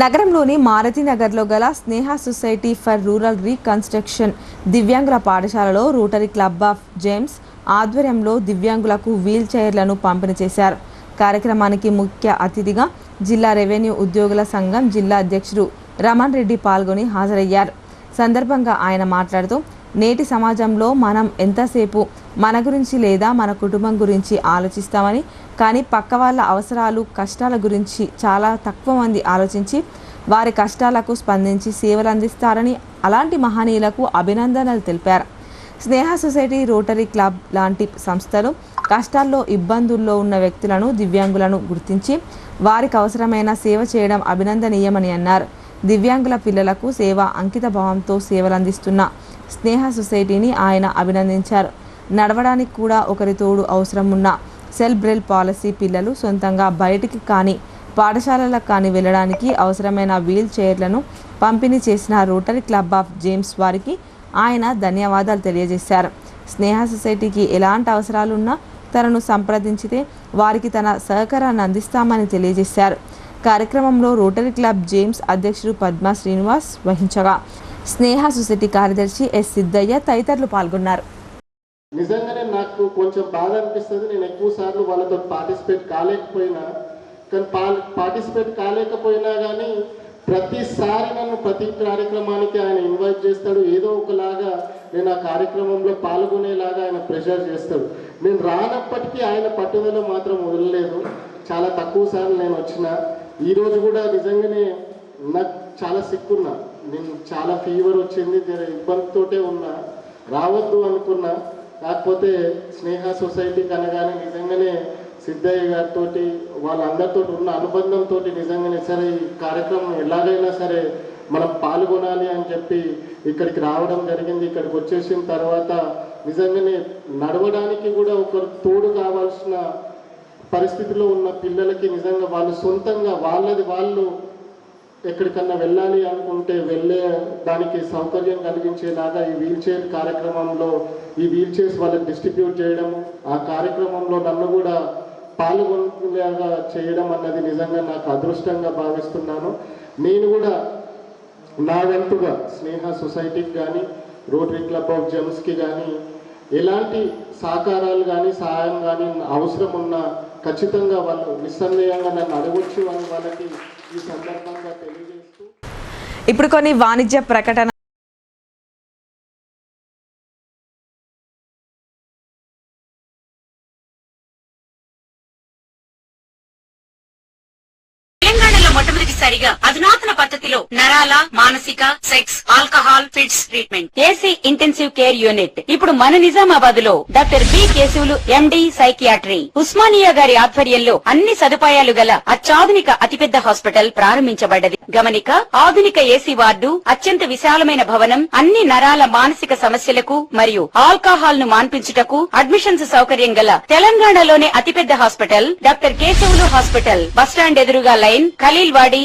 నగరంలోని మారుతినగర్లో గల స్నేహ సొసైటీ ఫర్ రూరల్ రీకన్స్ట్రక్షన్ దివ్యాంగుల పాఠశాలలో రోటరీ క్లబ్ ఆఫ్ జేమ్స్ ఆధ్వర్యంలో దివ్యాంగులకు వీల్ చైర్లను పంపిణీ చేశారు. కార్యక్రమానికి ముఖ్య అతిథిగా జిల్లా రెవెన్యూ ఉద్యోగుల సంఘం జిల్లా అధ్యక్షుడు రమణ్ రెడ్డి పాల్గొని హాజరయ్యారు. సందర్భంగా ఆయన మాట్లాడుతూ, నేటి సమాజంలో మనం ఎంతసేపు మన గురించి లేదా మన కుటుంబం గురించి ఆలోచిస్తామని, కానీ పక్క వాళ్ళ అవసరాలు, కష్టాల గురించి చాలా తక్కువ మంది ఆలోచించి వారి కష్టాలకు స్పందించి సేవలు అందిస్తారని అలాంటి మహనీయులకు అభినందనలు తెలిపారు. స్నేహ సొసైటీ, రోటరీ క్లబ్ లాంటి సంస్థలు కష్టాల్లో, ఇబ్బందుల్లో ఉన్న వ్యక్తులను, దివ్యాంగులను గుర్తించి వారికి అవసరమైన సేవ చేయడం అభినందనీయమని అన్నారు. దివ్యాంగుల పిల్లలకు సేవ అంకిత భావంతో సేవలు అందిస్తున్న స్నేహ సొసైటీని ఆయన అభినందించారు. నడవడానికి కూడా ఒకరి తోడు అవసరం ఉన్న సెల్ బ్రెల్ పాలసీ, పిల్లలు సొంతంగా బయటికి కానీ పాఠశాలలకు కానీ వెళ్ళడానికి అవసరమైన వీల్ చైర్లను పంపిణీ చేసిన రోటరీ క్లబ్ ఆఫ్ జేమ్స్ వారికి ఆయన ధన్యవాదాలు తెలియజేశారు. స్నేహ సొసైటీకి ఎలాంటి అవసరాలున్నా తనను సంప్రదించితే వారికి తన సహకారాన్ని అందిస్తామని తెలియజేశారు. కార్యక్రమంలో రోటరీ క్లబ్ జేమ్స్ అధ్యక్షుడు పద్మా శ్రీనివాస్ వహించగా స్నేహ సొసైటీ కార్యదర్శి ఎస్ సిద్ధయ్య తదితరులు పాల్గొన్నారు. నిజంగానే నాకు కొంచెం బాధ అనిపిస్తుంది. నేను ఎక్కువ సార్లు వాళ్ళతో పార్టిసిపేట్ కాలేకపోయినా కానీ ప్రతిసారి నన్ను ప్రతి కార్యక్రమానికి ఆయన ఇన్వైట్ చేస్తాడు. ఏదో ఒకలాగా నేను ఆ కార్యక్రమంలో పాల్గొనేలాగా ఆయన ప్రెషర్ చేస్తాడు. నేను రానప్పటికీ ఆయన పట్టుదల మాత్రం వదలలేదు. చాలా తక్కువ సార్లు నేను వచ్చిన. ఈరోజు కూడా నిజంగానే నాకు చాలా సిక్కున్నా, నేను చాలా ఫీవర్ వచ్చింది, ఇబ్బందితోటే ఉన్నా, రావద్దు అనుకున్నా. కాకపోతే స్నేహ సొసైటీకి అనగానే నిజంగానే సిద్ధయ్య గారితో వాళ్ళందరితో ఉన్న అనుబంధంతో నిజంగానే సరే ఈ కార్యక్రమం ఎలాగైనా సరే మనం పాల్గొనాలి అని చెప్పి ఇక్కడికి రావడం జరిగింది. ఇక్కడికి వచ్చేసిన తర్వాత నిజంగానే నడవడానికి కూడా ఒకరు తోడు కావాల్సిన పరిస్థితిలో ఉన్న పిల్లలకి నిజంగా వాళ్ళు సొంతంగా వాళ్ళు ఎక్కడికన్నా వెళ్ళాలి అనుకుంటే వెళ్ళే దానికి సౌకర్యం కలిగించేలాగా ఈ వీల్ చైర్ కార్యక్రమంలో ఈ వీల్ చైర్స్ వాళ్ళకి డిస్ట్రిబ్యూట్ చేయడము, ఆ కార్యక్రమంలో నన్ను కూడా పాల్గొనేలాగా చేయడం అన్నది నిజంగా నాకు అదృష్టంగా భావిస్తున్నాను. నేను కూడా నా వంతుగా స్నేహ సొసైటీకి కానీ రోటరీ క్లబ్ ఆఫ్ జెమ్స్కి కానీ ఎలాంటి సహకారాలు కానీ సహాయం కానీ అవసరం ఉన్నా ఖచ్చితంగా వాళ్ళు నిస్సందేహంగా నన్ను అడగొచ్చు అని వాళ్ళకి ఈ సందర్భంగా తెలియజేస్తూ ఇప్పుడు కొన్ని వాణిజ్య ప్రకటన. మొట్టమొదటిసారిగా అధునాతన పద్ధతిలో నరాల, మానసిక, sex, alcohol, fits treatment, AC intensive care unit ఇప్పుడు మన నిజామాబాద్ లో doctor B Keshavulu MD psychiatry Osmania గారి ఆధ్వర్యంలో అన్ని సదుపాయాలు గల అత్యాధునిక అతిపెద్ద హాస్పిటల్ ప్రారంభించబడ్డది. గమనిక, ఆధునిక ఏసీ వార్డు, అత్యంత విశాలమైన భవనం, అన్ని నరాల మానసిక సమస్యలకు మరియు ఆల్కహాల్ ను మాన్పించుటకు అడ్మిషన్స్ సౌకర్యం గల తెలంగాణలోనే అతిపెద్ద hospital doctor Keshavulu hospital, bus stand ఎదురుగా లైన్, ఖలీల్వాడి.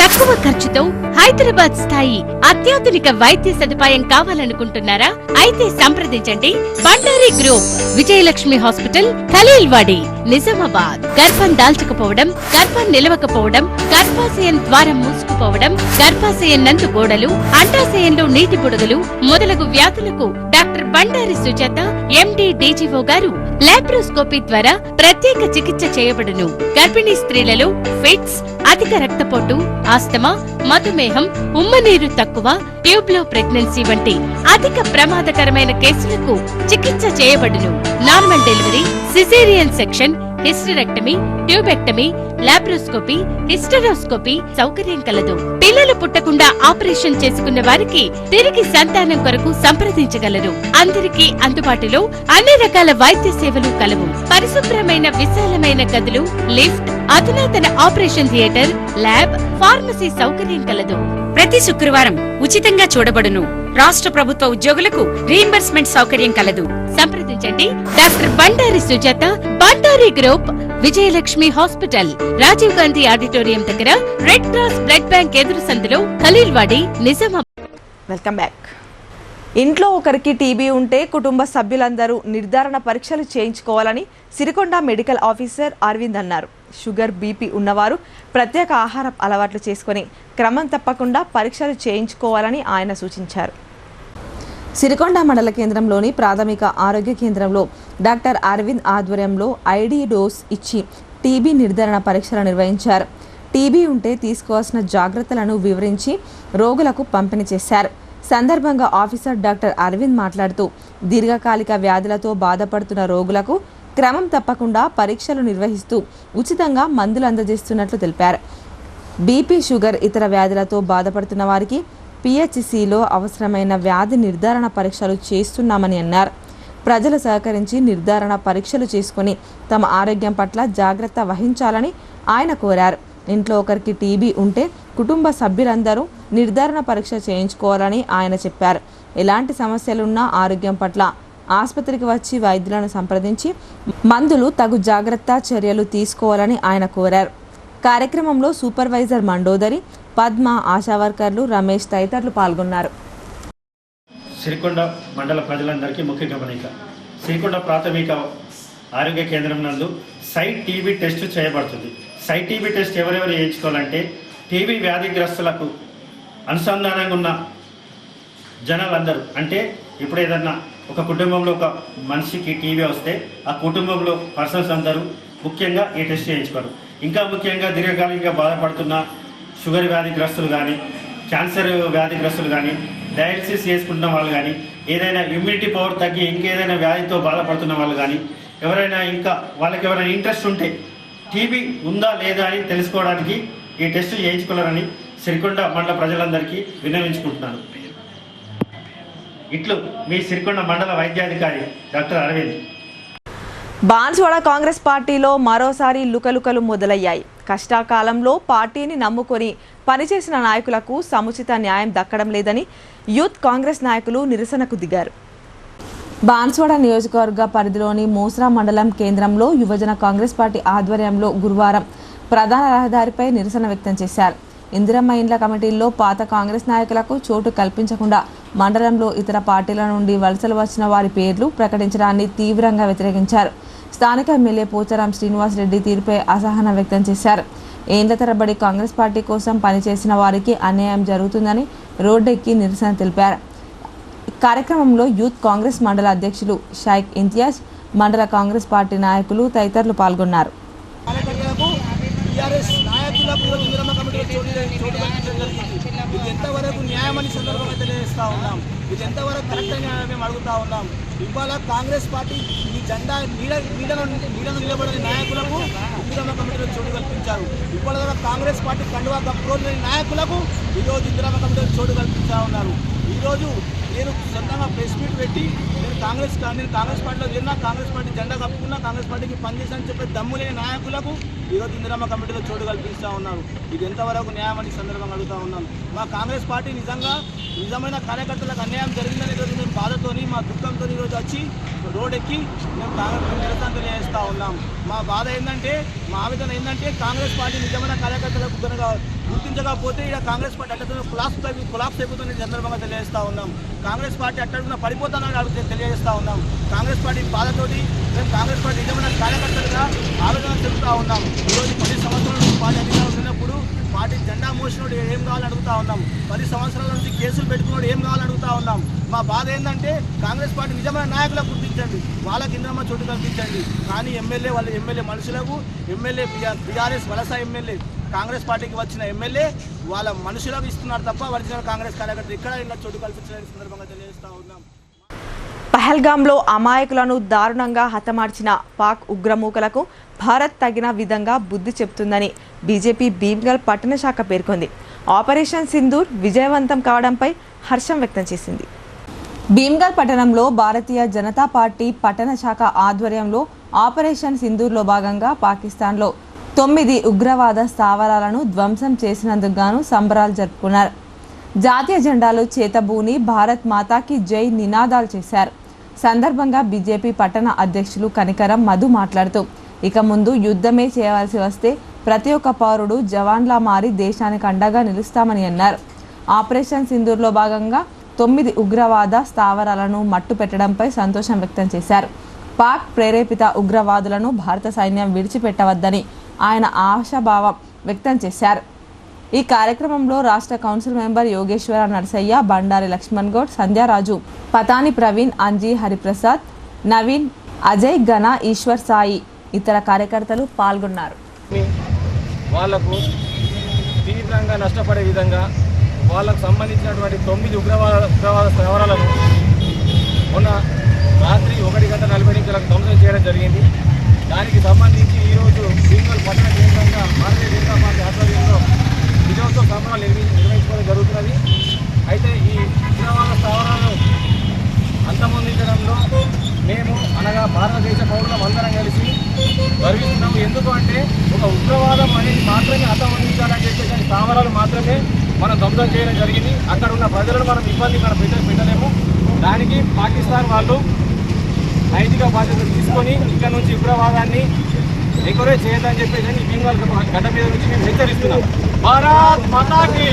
తక్కువ ఖర్చుతో హైదరాబాద్ స్థాయి అత్యాధునిక వైద్య సదుపాయం కావాలనుకుంటున్నారా? అయితే సంప్రదించండి బండారి గ్రూప్, విజయలక్ష్మి హాస్పిటల్, ఖలీల్వాడి, నిజామాబాద్. గర్భం దాల్చకపోవడం, గర్భం నిలవకపోవడం, గర్భాశయం ద్వారం మూసుకుపోవడం, గర్భాశయం నందు గోడలు, అండాశయంలో నీటి పొడుగులు మొదలగు వ్యాధులకు డాక్టర్ బండారి సుజాత ఎండి డీజీఓ గారు లాప్రోస్కోపీ ద్వారా ప్రత్యేక చికిత్స చేయబడును. గర్భిణీ స్త్రీలలో ఫిట్స్, అధిక రక్తపోటు, ఆస్తమా, మధుమేహం, ఉమ్మనీరు తక్కువ, ట్యూబ్లో ప్రెగ్నెన్సీ వంటి అధిక ప్రమాదకరమైన కేసులకు చికిత్స చేయబడును. Normal delivery, caesarean section, hysterectomy, tubectomy, laparoscopy, hysteroscopy సౌకర్యం కలదు. పిల్లలు పుట్టకుండా ఆపరేషన్ చేసుకున్న వారికి తిరిగి సంతానం కొరకు సంప్రదించగలరు. అందరికీ అందుబాటులో అన్ని రకాల వైద్య సేవలు కలవు. పరిశుభ్రమైన విశాలమైన గదులు, లిఫ్ట్, అధునాతన ఆపరేషన్ థియేటర్, ల్యాబ్, ఫార్మసీ సౌకర్యం కలదు. ప్రతి శుక్రవారం ఉచితంగా చూడబడును. రాష్ట్ర ప్రభుత్వ ఉద్యోగులకు రీయింబర్స్మెంట్ సౌకర్యం కలదు. సంప్రదించండి doctor Bandari Sujatha, Bandari group, Vijayalakshmi hospital, Rajiv Gandhi auditorium దగ్గర, రెడ్ క్రాస్ బ్లడ్ బ్యాంక్ ఎదురు సందులో, ఖలీల్వాడి, నిజామాబాద్. Welcome back. ఇంట్లో ఒకరికి టీబీ ఉంటే కుటుంబ సభ్యులందరూ నిర్ధారణ పరీక్షలు చేయించుకోవాలని సిరికొండ మెడికల్ ఆఫీసర్ అరవింద్ అన్నారు. షుగర్, బీపీ ఉన్నవారు ప్రత్యేక ఆహార అలవాట్లు చేసుకుని క్రమం తప్పకుండా పరీక్షలు చేయించుకోవాలని ఆయన సూచించారు. సిరికొండ మండల కేంద్రంలోని ప్రాథమిక ఆరోగ్య కేంద్రంలో డాక్టర్ అరవింద్ ఆధ్వర్యంలో ఐడి డోస్ ఇచ్చి టీబీ నిర్ధారణ పరీక్షలు నిర్వహించారు. టీబీ ఉంటే తీసుకోవాల్సిన జాగ్రత్తలను వివరించి రోగులకు పంపిణీ చేశారు. సందర్భంగా ఆఫీసర్ డాక్టర్ అరవింద్ మాట్లాడుతూ దీర్ఘకాలిక వ్యాధులతో బాధపడుతున్న రోగులకు క్రమం తప్పకుండా పరీక్షలు నిర్వహిస్తూ ఉచితంగా మందులు అందజేస్తున్నట్లు తెలిపారు. బీపీ, షుగర్, ఇతర వ్యాధులతో బాధపడుతున్న వారికి పిహెచ్సిలో అవసరమైన వ్యాధి నిర్ధారణ పరీక్షలు చేస్తున్నామని అన్నారు. ప్రజలు సహకరించి నిర్ధారణ పరీక్షలు చేసుకుని తమ ఆరోగ్యం పట్ల జాగ్రత్త వహించాలని ఆయన కోరారు. ఇంట్లో ఒకరికి టీబీ ఉంటే కుటుంబ సభ్యులందరూ నిర్ధారణ పరీక్ష చేయించుకోవాలని ఆయన చెప్పారు. ఎలాంటి సమస్యలున్నా ఆరోగ్యం పట్ల ఆసుపత్రికి వచ్చి వైద్యులను సంప్రదించి మందులు, తగు జాగ్రత్త చర్యలు తీసుకోవాలని ఆయన కోరారు. కార్యక్రమంలో సూపర్వైజర్ మండోదరి, పద్మ, ఆశా వర్కర్లు, రమేష్ తదితరులు పాల్గొన్నారు. సిరికొండ మండల ప్రజలందరికీ ముఖ్య గమనిక. సిరికొండ ప్రాథమిక ఆరోగ్య కేంద్రం నందు సైట్ టీబీ టెస్ట్ చేయబడుతుంది. సైట్ టీబీ టెస్ట్ ఎవరెవరు చేయించుకోవాలంటే టీబీ వ్యాధిగ్రస్తులకు అనుసంధానంగా ఉన్న జనాలందరూ, అంటే ఇప్పుడు ఏదన్నా ఒక కుటుంబంలో ఒక మనిషికి టీబీ వస్తే ఆ కుటుంబంలో పర్సన్స్ అందరూ ముఖ్యంగా ఈ టెస్ట్ చేయించుకోరు. ఇంకా ముఖ్యంగా దీర్ఘకాలికంగా బాధపడుతున్న షుగర్ వ్యాధిగ్రస్తులు కానీ, క్యాన్సర్ వ్యాధిగ్రస్తులు కానీ, డయాలసిస్ చేసుకుంటున్న వాళ్ళు కానీ, ఏదైనా ఇమ్యూనిటీ పవర్ తగ్గి ఇంకేదైనా వ్యాధితో బాధపడుతున్న వాళ్ళు కానీ, ఎవరైనా ఇంకా వాళ్ళకి ఎవరైనా ఇంట్రెస్ట్ ఉంటే టీబీ ఉందా లేదా అని తెలుసుకోవడానికి ఈ టెస్ట్ చేయించుకోవాలని సిరికొండ మండల ప్రజలందరికీ విన్నవించుకుంటున్నాను. ఇట్లు మీ సిరికొండ మండల వైద్యాధికారి డాక్టర్ అరవింద్. బాన్స్వాడ కాంగ్రెస్ పార్టీలో మరోసారి లుకలుకలు మొదలయ్యాయి. కష్టకాలంలో పార్టీని నమ్ముకొని పనిచేసిన నాయకులకు సముచిత న్యాయం దక్కడం లేదని యూత్ కాంగ్రెస్ నాయకులు నిరసనకు దిగారు. బాన్స్వాడ నియోజకవర్గ పరిధిలోని మోస్రా మండలం కేంద్రంలో యువజన కాంగ్రెస్ పార్టీ ఆధ్వర్యంలో గురువారం ప్రధాన రహదారిపై నిరసన వ్యక్తం చేశారు. ఇందిరమ్మ ఇండ్ల కమిటీల్లో పాత కాంగ్రెస్ నాయకులకు చోటు కల్పించకుండా మండలంలో ఇతర పార్టీల నుండి వలసలు వచ్చిన వారి పేర్లు ప్రకటించడాన్ని తీవ్రంగా వ్యతిరేకించారు. స్థానిక ఎమ్మెల్యే పోచారం శ్రీనివాసరెడ్డి తీరుపై అసహనం వ్యక్తం చేశారు. ఏండ్ల తరబడి కాంగ్రెస్ పార్టీ కోసం పనిచేసిన వారికి అన్యాయం జరుగుతుందని రోడ్డెక్కి నిరసన తెలిపారు. కార్యక్రమంలో యూత్ కాంగ్రెస్ మండల అధ్యక్షులు షైక్ ఇంతియాజ్, మండల కాంగ్రెస్ పార్టీ నాయకులు తదితరులు పాల్గొన్నారు. ఇది ఎంతవరకు న్యాయమని సందర్భంగా తెలియజేస్తూ ఉన్నాం. ఇది ఎంతవరకు కరెక్ట్ అని మేము అడుగుతా ఉన్నాం. ఇవాళ కాంగ్రెస్ పార్టీ ఈ జెండా నీడను నిలబడిన నాయకులకు ఇందిరమ్మ కమిటీలో చోటు కల్పించారు. ఇవాళ కాంగ్రెస్ పార్టీ కండువా కప్పుకోని నాయకులకు ఈరోజు ఇందిరమ్మ కమిటీలో చోటు కల్పిస్తూ ఉన్నారు. ఈరోజు నేను సొంతంగా ప్రెస్ మీట్ పెట్టి నేను కాంగ్రెస్ పార్టీలో చేరినా, కాంగ్రెస్ పార్టీ జెండా కప్పుకున్నా, కాంగ్రెస్ పార్టీకి పనిచేసానని చెప్పే దమ్ము లేని నాయకులకు ఈరోజు ఇందిరమ్మ కమిటీలో చోటు కల్పిస్తూ ఉన్నారు. ఇది ఎంతవరకు న్యాయమని సందర్భంగా అడుగుతూ ఉన్నాను. మా కాంగ్రెస్ పార్టీ నిజమైన కార్యకర్తలకు అన్యాయం జరిగిందని ఈరోజు మేము బాధతోని, మా దుఃఖంతో ఈరోజు వచ్చి రోడ్డెక్కి మేము నిరసన తెలియజేస్తూ ఉన్నాం. మా బాధ ఏంటంటే, మా ఆవేదన ఏంటంటే, కాంగ్రెస్ పార్టీ నిజమైన కార్యకర్తలకు కనుక గుర్తించకపోతే ఇక కాంగ్రెస్ పార్టీ అట్లా కొలాప్స్ అయిపోతుంది సందర్భంగా తెలియజేస్తూ ఉన్నాం. కాంగ్రెస్ పార్టీ అట్లా పడిపోతానని తెలియజేస్తూ ఉన్నాం. కాంగ్రెస్ పార్టీ బాధతోటి మేము కాంగ్రెస్ పార్టీ నిజమైన కార్యకర్తలుగా ఆవేదన చెబుతూ ఉన్నాం. ఈరోజు 10 సంవత్సరాల నుంచి పార్టీ అధికారులు ఉన్నప్పుడు పార్టీ జెండా మోసినోడు ఏం కావాలని అడుగుతూ ఉన్నాం. 10 సంవత్సరాల నుంచి కేసులు పెట్టుకున్నాడు ఏం కావాలని అడుగుతూ ఉన్నాం. మా బాధ ఏంటంటే, కాంగ్రెస్ పార్టీ నిజమైన నాయకులకు గుర్తించండి, వాళ్ళకి ఇందిరమ్మ చోటు కల్పించండి. కానీ వాళ్ళ ఎమ్మెల్యే మనుషులకు, ఎమ్మెల్యే బీఆర్ఎస్ వలస ఎమ్మెల్యే కాంగ్రెస్ పార్టీకి వచ్చిన ఎమ్మెల్యే వాళ్ళ మనుషులకు ఇస్తున్నారు తప్ప ఒరిజినల్ కాంగ్రెస్ కార్యకర్తలు ఇక్కడ ఇలా చోటు కల్పించడానికి సందర్భంగా తెలియజేస్తూ ఉన్నాం. పహల్గాంలో అమాయకులను దారుణంగా హతమార్చిన పాక్ ఉగ్రమూకలకు భారత్ తగిన విధంగా బుద్ధి చెప్తుందని బీజేపీ భీమ్గల్ పట్టణ శాఖ పేర్కొంది. ఆపరేషన్ సింధూర్ విజయవంతం కావడంపై హర్షం వ్యక్తం చేసింది. భీమ్గల్ పట్టణంలో భారతీయ జనతా పార్టీ పట్టణ శాఖ ఆధ్వర్యంలో ఆపరేషన్ సింధూర్లో భాగంగా పాకిస్తాన్లో 9 ఉగ్రవాద స్థావరాలను ధ్వంసం చేసినందుకు గాను సంబరాలు జరుపుకున్నారు. జాతీయ జెండాలు చేతబూని భారత్ మాతాకి జై నినాదాలు చేశారు. సందర్భంగా బీజేపీ పట్టణ అధ్యక్షులు కనికరం మధు మాట్లాడుతూ, ఇక ముందు యుద్ధమే చేయవలసి వస్తే ప్రతి ఒక్క పౌరుడు జవాన్లా మారి దేశానికి అండగా నిలుస్తామని అన్నారు. ఆపరేషన్ సింధూర్లో భాగంగా 9 ఉగ్రవాద స్థావరాలను మట్టు పెట్టడంపై సంతోషం వ్యక్తం చేశారు. పాక్ ప్రేరేపిత ఉగ్రవాదులను భారత సైన్యం విడిచిపెట్టవద్దని ఆయన ఆశాభావం వ్యక్తం చేశారు. ఈ కార్యక్రమంలో రాష్ట్ర కౌన్సిల్ మెంబర్ యోగేశ్వర నరసయ్య, బండారి లక్ష్మణ్ గౌడ్, సంధ్యారాజు, పతాని ప్రవీణ్, అంజీ హరిప్రసాద్, నవీన్, అజయ్, ఘన, ఈశ్వర్ సాయి ఇతర కార్యకర్తలు పాల్గొన్నారు. వాళ్లకు తీవ్రంగా నష్టపడే విధంగా వాళ్ళకు సంబంధించినటువంటి 9 ఉగ్రవాద స్థావరాలను మొన్న రాత్రి 1:40 ధ్వంసం చేయడం జరిగింది. దానికి సంబంధించి ఈరోజు భీమ్గల్ పట్టణ కేంద్రంగా భారతీయ జనతా పార్టీ ఆధ్వర్యంలో విజయోత్సవ సంబరాలు నిర్వహించుకోవడం జరుగుతున్నది. అయితే ఈ ఉగ్రవాద స్థావరాలను అంతమొందించడంలో మేము అనగా భారతదేశ పౌరులం అందరం కలిసి గర్విస్తున్నాము. ఎందుకు అంటే, ఒక ఉగ్రవాదం అనేది మాత్రమే అంతమొందించాలని చెప్పేసి స్థావరాలు మాత్రమే మనం ధ్వంసం చేయడం జరిగింది. అక్కడ ఉన్న ప్రజలను మనం ఇబ్బంది పెట్టలేము. దానికి పాకిస్తాన్ వాళ్ళు నైతిక బాధ్యతలు తీసుకొని ఇక్కడ నుంచి ఉగ్రవాదాన్ని ఎంకరేజ్ చేయదని చెప్పేసి భీమ్గల్ గడ్డ మీద నుంచి మేము హెచ్చరిస్తున్నాం. భారత్ మాతాకి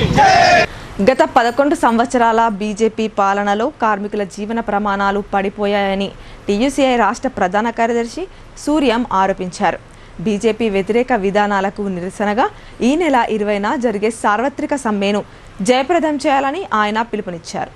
గత 11 సంవత్సరాల బీజేపీ పాలనలో కార్మికుల జీవన ప్రమాణాలు పడిపోయాయని టీయూసీఐ రాష్ట్ర ప్రధాన కార్యదర్శి సూర్యం ఆరోపించారు. బీజేపీ వ్యతిరేక విధానాలకు నిరసనగా ఈ నెల 20న జరిగే సార్వత్రిక సమ్మెను జయప్రదం చేయాలని ఆయన పిలుపునిచ్చారు.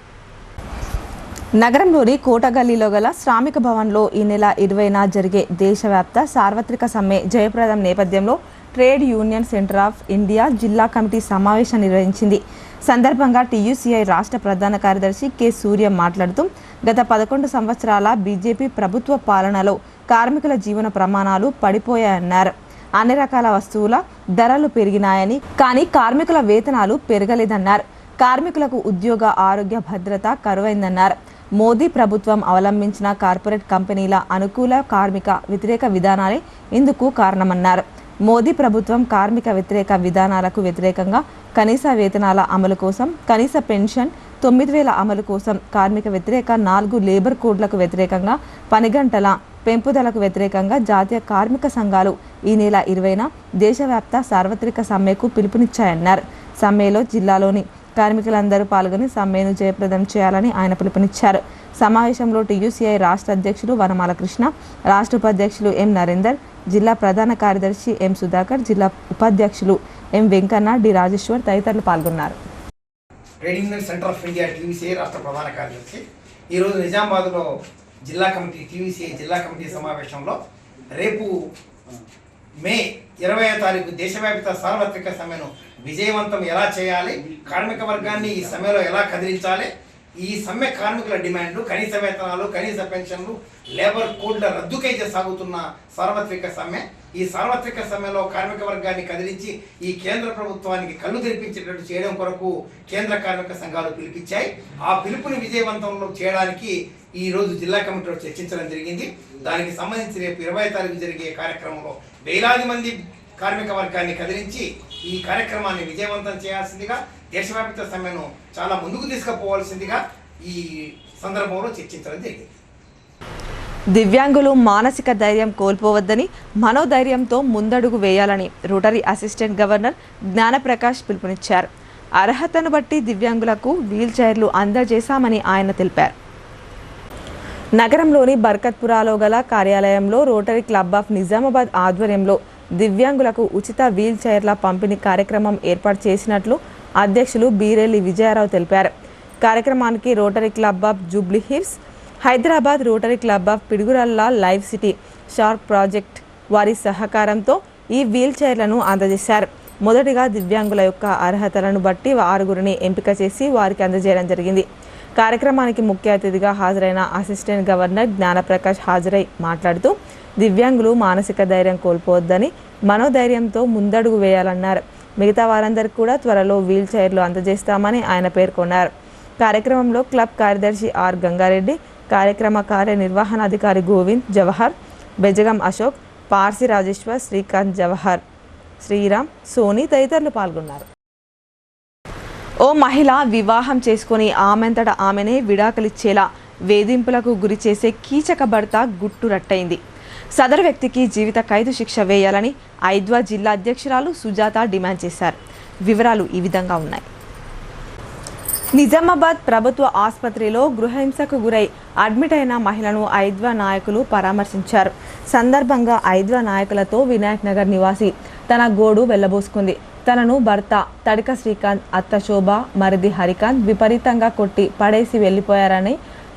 నగరంలోని కోటగల్లీలో గల శ్రామిక భవన్లో ఈ నెల 20న జరిగే దేశవ్యాప్త సార్వత్రిక సమ్మె జయప్రదం నేపథ్యంలో trade union centre of India జిల్లా కమిటీ సమావేశం నిర్వహించింది. సందర్భంగా టీయూసీఐ రాష్ట్ర ప్రధాన కార్యదర్శి కె సూర్యం మాట్లాడుతూ, గత 11 సంవత్సరాల బీజేపీ ప్రభుత్వ పాలనలో కార్మికుల జీవన ప్రమాణాలు పడిపోయాయన్నారు. అన్ని రకాల వస్తువుల ధరలు పెరిగినాయని, కానీ కార్మికుల వేతనాలు పెరగలేదన్నారు. కార్మికులకు ఉద్యోగ, ఆరోగ్య భద్రత కరువైందన్నారు. మోదీ ప్రభుత్వం అవలంబించిన కార్పొరేట్ కంపెనీల అనుకూల కార్మిక వ్యతిరేక విధానాలే ఇందుకు కారణమన్నారు. మోదీ ప్రభుత్వం కార్మిక వ్యతిరేక విధానాలకు వ్యతిరేకంగా కనీస వేతనాల అమలు కోసం, కనీస పెన్షన్ 9,000 అమలు కోసం, కార్మిక వ్యతిరేక 4 లేబర్ కోడ్లకు వ్యతిరేకంగా, పని గంటల పెంపుదలకు వ్యతిరేకంగా జాతీయ కార్మిక సంఘాలు ఈ నెల 20న దేశవ్యాప్త సార్వత్రిక సమ్మెకు పిలుపునిచ్చాయన్నారు. సమ్మెలో జిల్లాలోని కార్మికులందరూ పాల్గొని సమ్మెను జయప్రదం చేయాలని ఆయన పిలుపునిచ్చారు. సమావేశంలో టీయూసీఐ రాష్ట్ర అధ్యక్షులు వనమాల కృష్ణ, రాష్ట్ర ఉపాధ్యక్షులు ఎం నరేందర్, జిల్లా ప్రధాన కార్యదర్శి ఎం సుధాకర్, జిల్లా ఉపాధ్యక్షులు ఎం వెంకన్న, డి రాజేశ్వర్ తదితరులు పాల్గొన్నారు. Trade union centre of India TUCI రాష్ట్ర ప్రధాన కార్యదర్శి ఈరోజు నిజామాబాద్లో జిల్లా కమిటీ టీయూసీఐ జిల్లా కమిటీ సమావేశంలో రేపు మే 20వ తారీఖు దేశవ్యాప్త సార్వత్రిక సమ్మెను విజయవంతం ఎలా చేయాలి, కార్మిక వర్గాన్ని ఈ సమ్మెలో ఎలా కదిలించాలి, ఈ సమ్మె కార్మికుల డిమాండ్లు, కనీస వేతనాలు, కనీస పెన్షన్లు, లేబర్ కోడ్ల రద్దుకై సాగుతున్న సార్వత్రిక సమ్మె, ఈ సార్వత్రిక సమ్మెలో కార్మిక వర్గాన్ని కదిలించి ఈ కేంద్ర ప్రభుత్వానికి కళ్ళు తెరిపించేటట్టు చేయడం కొరకు కేంద్ర కార్మిక సంఘాలు పిలిపించాయి. ఆ పిలుపుని విజయవంతంలో చేయడానికి ఈ రోజు జిల్లా కమిటీలో చర్చించడం జరిగింది. దానికి సంబంధించి రేపు 20వ తారీఖు జరిగే కార్యక్రమంలో వేలాది మంది కార్మిక వర్గాన్ని కదిలించి ఈ కార్యక్రమాన్ని విజయవంతం చేయాల్సిందిగా, దేశవ్యాప్త సమ్మెను చాలా ముందుకు తీసుకుపోవాల్సిందిగా ఈ సందర్భంలో చర్చించడం జరిగింది. దివ్యాంగులు మానసిక ధైర్యం కోల్పోవద్దని, మనోధైర్యంతో ముందడుగు వేయాలని రోటరీ అసిస్టెంట్ గవర్నర్ జ్ఞానప్రకాష్ పిలుపునిచ్చారు. అర్హతను బట్టి దివ్యాంగులకు వీల్ చైర్లు అందజేశామని ఆయన తెలిపారు. నగరంలోని బర్కత్పురాలో గల కార్యాలయంలో రోటరీ క్లబ్ ఆఫ్ నిజామాబాద్ ఆధ్వర్యంలో దివ్యాంగులకు ఉచిత వీల్ చైర్ల పంపిణీ కార్యక్రమం ఏర్పాటు చేసినట్లు అధ్యక్షులు బీరెల్లి విజయారావు తెలిపారు. కార్యక్రమానికి Rotary Club of Jubilee Hills, Hyderabad Rotary Club of Piduguralla live city shark project వారి సహకారంతో ఈ వీల్ చైర్లను అందజేశారు. మొదటిగా దివ్యాంగుల యొక్క అర్హతలను బట్టి 6గురిని ఎంపిక చేసి వారికి అందజేయడం జరిగింది. కార్యక్రమానికి ముఖ్య అతిథిగా హాజరైన అసిస్టెంట్ గవర్నర్ జ్ఞానప్రకాష్ హాజరై మాట్లాడుతూ దివ్యాంగులు మానసిక ధైర్యం కోల్పోవద్దని, మనోధైర్యంతో ముందడుగు వేయాలన్నారు. మిగతా వారందరికీ కూడా త్వరలో వీల్ చైర్లు అందజేస్తామని ఆయన పేర్కొన్నారు. కార్యక్రమంలో క్లబ్ కార్యదర్శి ఆర్ గంగారెడ్డి, కార్యక్రమ కార్యనిర్వహణాధికారి గోవింద్ జవహర్, బెజగం అశోక్, పార్సి రాజేశ్వర్, శ్రీకాంత్ జవహర్, శ్రీరామ్, సోని తదితరులు పాల్గొన్నారు. ఓ మహిళ వివాహం చేసుకుని ఆమెంతట ఆమెనే విడాకులిచ్చేలా వేధింపులకు గురి చేసే కీచక భర్త గుట్టురట్టయింది. సదరు వ్యక్తికి జీవిత ఖైదు శిక్ష వేయాలని ఐద్వా జిల్లా అధ్యక్షురాలు సుజాత డిమాండ్ చేశారు. వివరాలు ఈ విధంగా ఉన్నాయి. నిజామాబాద్ ప్రభుత్వ ఆసుపత్రిలో గృహహింసకు గురై అడ్మిట్ అయిన మహిళను ఐద్వా నాయకులు పరామర్శించారు. సందర్భంగా ఐద్వా నాయకులతో వినాయక్ నగర్ నివాసి తన గోడు వెళ్లబోసుకుంది. తనను భర్త తడిక శ్రీకాంత్, అత్త శోభ, మరిది హరికాంత్ విపరీతంగా కొట్టి పడేసి వెళ్లిపోయారని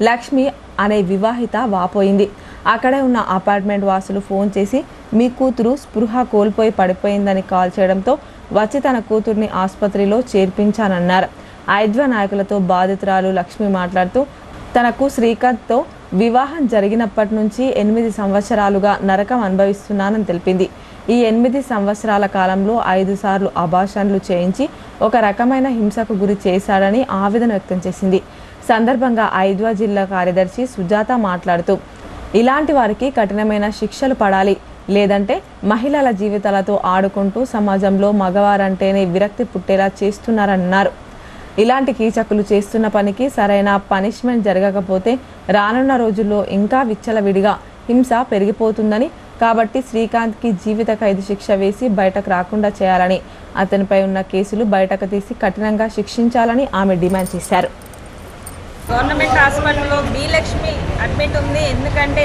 లక్ష్మి అనే వివాహిత వాపోయింది. అక్కడే ఉన్న అపార్ట్మెంట్ వాసులు ఫోన్ చేసి మీ కూతురు స్పృహ కోల్పోయి పడిపోయిందని కాల్ చేయడంతో వచ్చి తన కూతుర్ని ఆసుపత్రిలో చేర్పించానన్నారు. ఐద్వా నాయకులతో బాధితురాలు లక్ష్మి మాట్లాడుతూ తనకు శ్రీకాంత్తో వివాహం జరిగినప్పటి నుంచి 8 సంవత్సరాలుగా నరకం అనుభవిస్తున్నానని తెలిపింది. ఈ 8 సంవత్సరాల కాలంలో 5 సార్లు అబార్షన్లు చేయించి ఒక రకమైన హింసకు గురి చేశాడని ఆవేదన వ్యక్తం చేసింది. సందర్భంగా ఐద్వా జిల్లా కార్యదర్శి సుజాత మాట్లాడుతూ ఇలాంటి వారికి కఠినమైన శిక్షలు పడాలి, లేదంటే మహిళల జీవితాలతో ఆడుకుంటూ సమాజంలో మగవారంటేనే విరక్తి పుట్టేలా చేస్తున్నారన్నారు. ఇలాంటి కీచకులు చేస్తున్న పనికి సరైన పనిష్మెంట్ జరగకపోతే రానున్న రోజుల్లో ఇంకా విచ్చలవిడిగా హింస పెరిగిపోతుందని, కాబట్టి శ్రీకాంత్కి జీవిత ఖైదు శిక్ష వేసి బయటకు రాకుండా చేయాలని, అతనిపై ఉన్న కేసులు బయటకు తీసి కఠినంగా శిక్షించాలని ఆమె డిమాండ్ చేశారు. గవర్నమెంట్ హాస్పిటల్లో బి లక్ష్మి అడ్మిట్ ఉంది. ఎందుకంటే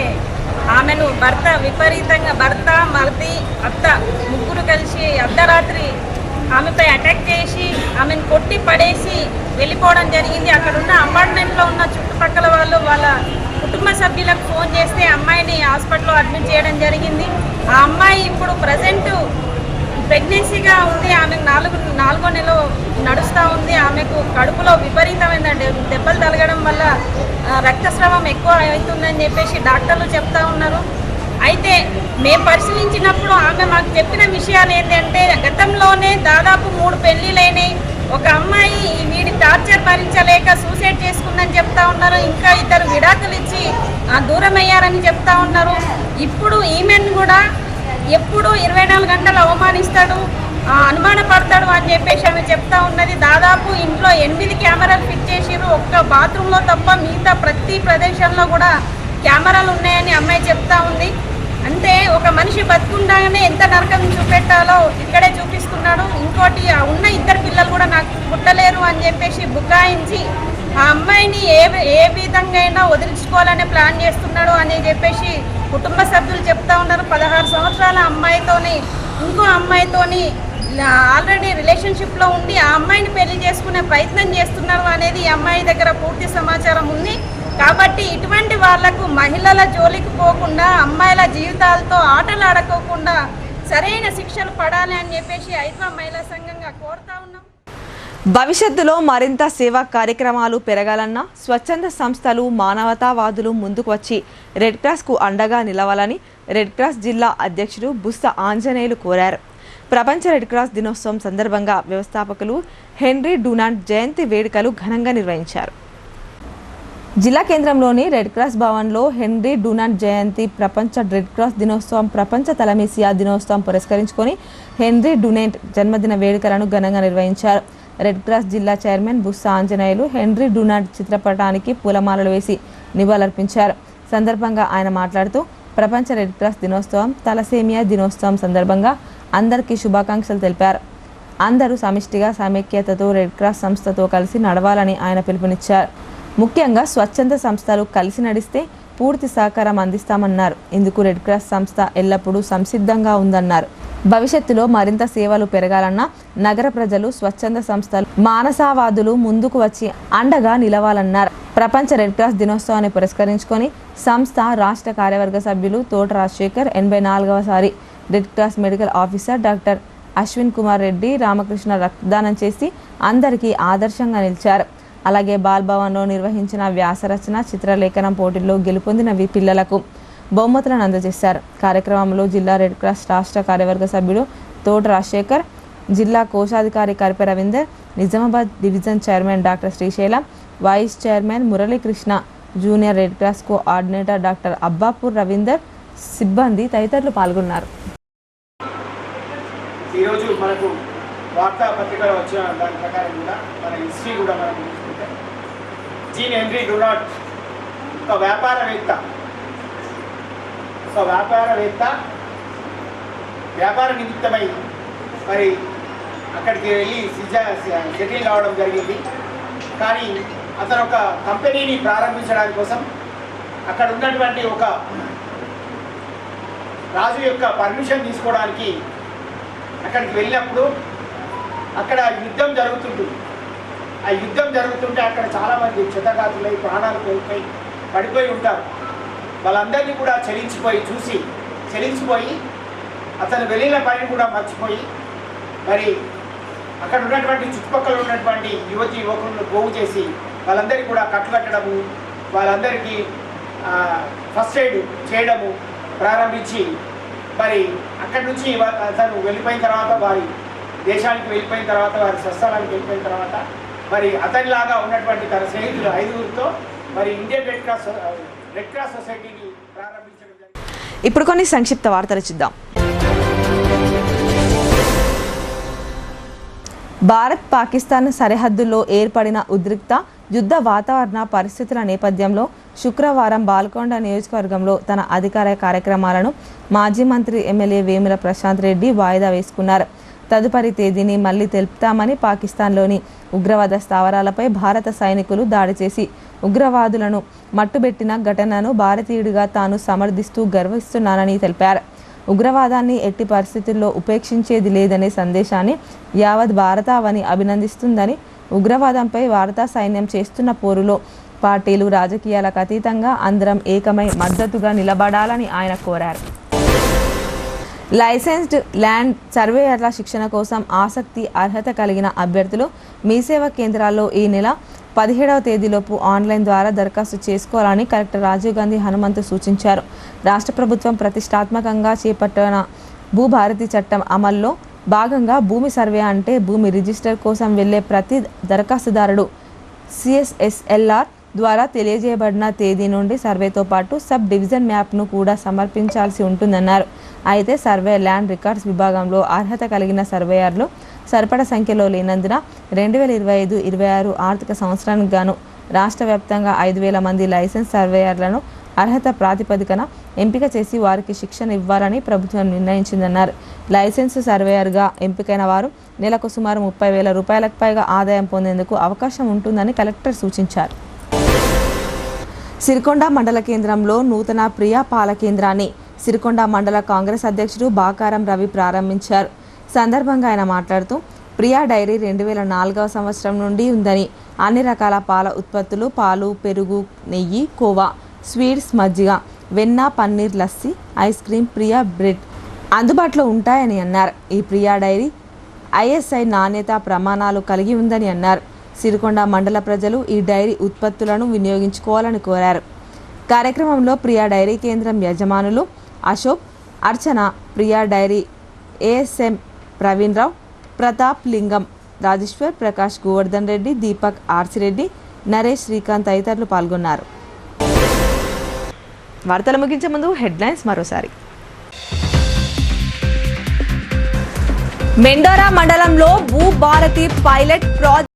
ఆమెను భర్త, మరిది, అత్త ముగ్గురు కలిసి అర్ధరాత్రి ఆమెపై అటాక్ చేసి ఆమెను కొట్టి పడేసి వెళ్ళిపోవడం జరిగింది. అక్కడున్న అపార్ట్మెంట్లో ఉన్న చుట్టుపక్కల వాళ్ళు వాళ్ళ కుటుంబ సభ్యులకు ఫోన్ చేస్తే అమ్మాయిని హాస్పిటల్లో అడ్మిట్ చేయడం జరిగింది. ఆ అమ్మాయి ఇప్పుడు ప్రజెంట్ ప్రెగ్నెన్సీగా ఉంది. ఆమెకు నాలుగో నెల నడుస్తూ ఉంది. ఆమెకు కడుపులో విపరీతమైన దెబ్బలు తగలడం వల్ల రక్తస్రావం ఎక్కువ అవుతుందని చెప్పేసి డాక్టర్లు చెప్తా ఉన్నారు. అయితే మేము పరిశీలించినప్పుడు ఆమె మాకు చెప్పిన విషయాలు ఏంటంటే గతంలోనే దాదాపు 3 పెళ్లిలైనాయి, ఒక అమ్మాయి వీడి టార్చర్ భరించలేక సూసైడ్ చేసుకుందని చెప్తా ఉన్నారు. ఇంకా ఇద్దరు విడాకులు ఇచ్చి దూరం అయ్యారని చెప్తా ఉన్నారు. ఇప్పుడు ఈమెను కూడా ఎప్పుడు 24 గంటలు అవమానిస్తాడు, అనుమానపడతాడు అని చెప్పేసి ఆమె చెప్తా ఉన్నది. దాదాపు ఇంట్లో 8 కెమెరాలు ఫిట్ చేసిరు. ఒక్క బాత్రూంలో తప్ప మిగతా ప్రతి ప్రదేశంలో కూడా కెమెరాలు ఉన్నాయని అమ్మాయి చెప్తా ఉంది. అంటే ఒక మనిషి బతుకుండగానే ఎంత నరకం చూపెట్టాలో ఇక్కడే చూపిస్తున్నాడు. ఇంకోటి ఉన్న 2 పిల్లలు కూడా నాకు పుట్టలేరు అని చెప్పేసి బుకాయించి ఆ అమ్మాయిని ఏ విధంగా అయినా వదిలించుకోవాలనే ప్లాన్ చేస్తున్నాడు అని చెప్పేసి కుటుంబ సభ్యులు చెప్తా ఉన్నారు. 16 సంవత్సరాల అమ్మాయితోని ఇంకో అమ్మాయితోని ఆల్రెడీ రిలేషన్షిప్లో ఉండి ఆ అమ్మాయిని పెళ్లి చేసుకునే ప్రయత్నం చేస్తున్నారు అనేది ఈ అమ్మాయి దగ్గర పూర్తి సమాచారం ఉంది. కాబట్టి ఇటువంటి వాళ్లకు మహిళల జోలికి పోకుండా అమ్మాయిల జీవితాలతో ఆటలాడుకోకుండా సరైన శిక్షలు పడాలి అని చెప్పేసి ఐద్వా మహిళా సంఘంగా కోరుతా ఉన్నాం. భవిష్యత్తులో మరింత సేవా కార్యక్రమాలు పెరగాలన్న స్వచ్ఛంద సంస్థలు మానవతావాదులు ముందుకు వచ్చి రెడ్ క్రాస్కు అండగా నిలవాలని రెడ్ క్రాస్ జిల్లా అధ్యక్షుడు బుస్స ఆంజనేయులు కోరారు. ప్రపంచ రెడ్ క్రాస్ దినోత్సవం సందర్భంగా వ్యవస్థాపకులు హెన్రీ డూనాంట్ జయంతి వేడుకలు ఘనంగా నిర్వహించారు. జిల్లా కేంద్రంలోని రెడ్ క్రాస్ భవన్లో హెన్రీ డూనాంట్ జయంతి ప్రపంచ రెడ్ క్రాస్ దినోత్సవం ప్రపంచ తలమీసియా దినోత్సవం పురస్కరించుకొని హెన్రీ డూనాంట్ జన్మదిన వేడుకలను ఘనంగా నిర్వహించారు. రెడ్ క్రాస్ జిల్లా చైర్మన్ బుస్స ఆంజనేయులు హెన్రీ డూనాంట్ చిత్రపటానికి పూలమాలలు వేసి నివాళులర్పించారు. సందర్భంగా ఆయన మాట్లాడుతూ ప్రపంచ రెడ్ క్రాస్ దినోత్సవం తలసేమియా దినోత్సవం సందర్భంగా అందరికీ శుభాకాంక్షలు తెలిపారు. అందరూ సమిష్టిగా సమైక్యతతో రెడ్ క్రాస్ సంస్థతో కలిసి నడవాలని ఆయన పిలుపునిచ్చారు. ముఖ్యంగా స్వచ్ఛంద సంస్థలు కలిసి నడిస్తే పూర్తి సహకారం అందిస్తామన్నారు. ఇందుకు రెడ్ క్రాస్ సంస్థ ఎల్లప్పుడూ సంసిద్ధంగా ఉందన్నారు. భవిష్యత్తులో మరింత సేవలు పెరగాలన్న నగర ప్రజలు, స్వచ్ఛంద సంస్థలు, మానవతావాదులు ముందుకు వచ్చి అండగా నిలవాలన్నారు. ప్రపంచ రెడ్ క్రాస్ దినోత్సవాన్ని పురస్కరించుకొని సంస్థ రాష్ట్ర కార్యవర్గ సభ్యులు తోట రాజశేఖర్, 84వసారి Red Cross medical officer doctor Ashwin Kumar Reddy Ramakrishna రక్తదానం చేసి అందరికీ ఆదర్శంగా నిలిచారు. అలాగే బాల్భవన్లో నిర్వహించిన వ్యాసరచన, చిత్రలేఖనం పోటీల్లో గెలుపొందిన పిల్లలకు బహుమతులను అందజేశారు. కార్యక్రమంలో జిల్లా రెడ్ క్రాస్ రాష్ట్ర కార్యవర్గ సభ్యుడు తోట రాజశేఖర్, జిల్లా కోశాధికారి Karipe Ravinder, Nizamabad division chairman doctor Srisailam, vice chairman Muralikrishna, junior Red Cross coordinator doctor Abbapur Ravinder, సిబ్బంది తదితరులు పాల్గొన్నారు. ఈరోజు మనకు వార్తాపత్రికలో వచ్చిన దాని ప్రకారం కూడా మన హిస్టరీ కూడా మనం చూసుకుంటే జీన్ హెన్రీ డూనాంట్ ఒక వ్యాపారవేత్త వ్యాపార నిమిత్తమై మరి అక్కడికి వెళ్ళి సెటిల్ కావడం జరిగింది. కానీ అతను ఒక కంపెనీని ప్రారంభించడానికి కోసం అక్కడ ఉన్నటువంటి ఒక రాజు యొక్క పర్మిషన్ తీసుకోవడానికి అక్కడికి వెళ్ళినప్పుడు అక్కడ యుద్ధం జరుగుతుంటుంది. ఆ యుద్ధం జరుగుతుంటే అక్కడ చాలామంది క్షతగాతులై ప్రాణాలు కోల్పోయి పడిపోయి ఉంటారు. వాళ్ళందరినీ కూడా చలించిపోయి అతను వెళ్ళిన పనిని కూడా మర్చిపోయి మరి అక్కడ ఉన్నటువంటి చుట్టుపక్కల ఉన్నటువంటి యువకులను పోగు చేసి వాళ్ళందరికీ కూడా కట్టడము, వాళ్ళందరికీ ఫస్ట్ ఎయిడ్ చేయడము ప్రారంభించి మరి అక్కడి నుంచి అతను వెళ్ళిపోయిన తర్వాత వారి దేశానికి వెళ్ళిపోయిన తర్వాత వారి స్వస్థలానికి వెళ్ళిపోయిన తర్వాత మరి అతనిలాగా ఉన్నటువంటి తన స్నేహితులు 5గురితో మరి ఇండియన్ రెడ్ క్రాస్ సొసైటీని ప్రారంభించడం జరిగింది. ఇప్పుడు కొన్ని సంక్షిప్త వార్తలు చూద్దాం. భారత్ పాకిస్తాన్ సరిహద్దుల్లో ఏర్పడిన ఉద్రిక్త యుద్ధ వాతావరణ పరిస్థితుల నేపథ్యంలో శుక్రవారం బాల్కొండ నియోజకవర్గంలో తన అధికార కార్యక్రమాలను మాజీ మంత్రి ఎమ్మెల్యే వేముల ప్రశాంత్ రెడ్డి వాయిదా వేసుకున్నారు. తదుపరి తేదీని మళ్లీ తెలుపుతామని పాకిస్తాన్లోని ఉగ్రవాద స్థావరాలపై భారత సైనికులు దాడి చేసి ఉగ్రవాదులను మట్టుబెట్టిన ఘటనను భారతీయుడిగా తాను సమర్థిస్తూ గర్విస్తున్నానని తెలిపారు. ఉగ్రవాదాన్ని ఎట్టి పరిస్థితుల్లో ఉపేక్షించేది లేదనే సందేశాన్ని యావత్ భారతావని అభినందిస్తుందని, ఉగ్రవాదంపై భారత సైన్యం చేస్తున్న పోరులో పార్టీలు, రాజకీయాలకు అతీతంగా అందరం ఏకమై మద్దతుగా నిలబడాలని ఆయన కోరారు. లైసెన్స్డ్ ల్యాండ్ సర్వేయర్ల శిక్షణ కోసం ఆసక్తి, అర్హత కలిగిన అభ్యర్థులు మీ సేవా కేంద్రాల్లో ఈ నెల 17వ తేదీలోపు ఆన్లైన్ ద్వారా దరఖాస్తు చేసుకోవాలని కలెక్టర్ రాజీవ్ గాంధీ హనుమంతు సూచించారు. రాష్ట్ర ప్రభుత్వం ప్రతిష్టాత్మకంగా చేపట్టిన భూభారతి చట్టం అమల్లో భాగంగా భూమి సర్వే అంటే భూమి రిజిస్టర్ కోసం వెళ్లే ప్రతి దరఖాస్తుదారుడు CSSLR ద్వారా తెలియజేయబడిన తేదీ నుండి సర్వేతో పాటు సబ్ డివిజన్ మ్యాప్ను కూడా సమర్పించాల్సి ఉంటుందన్నారు. అయితే సర్వే ల్యాండ్ రికార్డ్స్ విభాగంలో అర్హత కలిగిన సర్వేయర్లు సరిపడ సంఖ్యలో లేనందున 2025-26 ఆర్థిక సంవత్సరానికి గాను రాష్ట్ర వ్యాప్తంగా 5,000 మంది లైసెన్స్ సర్వేయర్లను అర్హత ప్రాతిపదికన ఎంపిక చేసి వారికి శిక్షణ ఇవ్వాలని ప్రభుత్వం నిర్ణయించిందన్నారు. లైసెన్స్ సర్వేయర్గా ఎంపికైన వారు నెలకు సుమారు 30,000 రూపాయలకు పైగా ఆదాయం పొందేందుకు అవకాశం ఉంటుందని కలెక్టర్ సూచించారు. సిరికొండ మండల కేంద్రంలో నూతన ప్రియా పాల కేంద్రాన్ని సిరికొండ మండల కాంగ్రెస్ అధ్యక్షుడు బాకారం రవి ప్రారంభించారు. సందర్భంగా ఆయన మాట్లాడుతూ ప్రియా డైరీ 2004వ సంవత్సరం నుండి ఉందని, అన్ని రకాల పాల ఉత్పత్తులు, పాలు, పెరుగు, నెయ్యి, కోవా, స్వీట్స్, మజ్జిగ, వెన్న, paneer, lassi, ice cream, Priya bread అందుబాటులో ఉంటాయని అన్నారు. ఈ ప్రియా డైరీ ISI నాణ్యత ప్రమాణాలు కలిగి ఉందని అన్నారు. సిరికొండ మండల ప్రజలు ఈ డైరీ ఉత్పత్తులను వినియోగించుకోవాలని కోరారు. కార్యక్రమంలో ప్రియా డైరీ కేంద్రం యజమానులు అశోక్, అర్చన, ప్రియా డైరీ ASM ప్రవీణ్ రావు, ప్రతాప్, లింగం, రాజేశ్వర్, ప్రకాష్, గోవర్ధన్ రెడ్డి, దీపక్, ఆర్సిరెడ్డి, నరేష్, శ్రీకాంత్ తదితరులు పాల్గొన్నారు. వార్తలు ముగించే ముందు హెడ్లైన్స్ మరోసారి. మెండోరా మండలంలో భూభారతి పైలట్ ప్రాజెక్ట్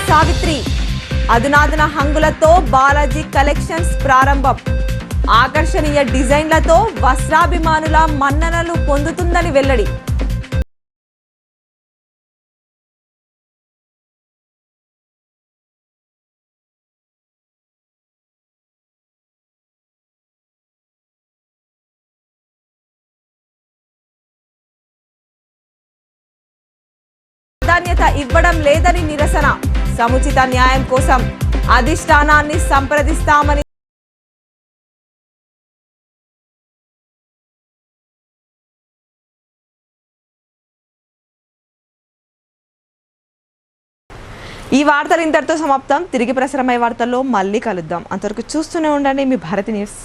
సావిత్రి అధునాతన హంగులతో బాలాజీ కలెక్షన్స్ ప్రారంభం. ఆకర్షణీయ డిజైన్లతో వస్త్రాభిమానుల మన్ననలు పొందుతుందని వెల్లడి. ప్రాధాన్యత ఇవ్వడం లేదని నిరసన. సముచిత న్యాయం కోసం అధిష్టానాన్ని సంప్రదిస్తామని. ఈ వార్తలు ఇంతటితో సమాప్తం. తిరిగి ప్రసారమయ్యే వార్తల్లో మళ్ళీ కలుద్దాం. అంతవరకు చూస్తూనే ఉండండి మీ భారతి న్యూస్.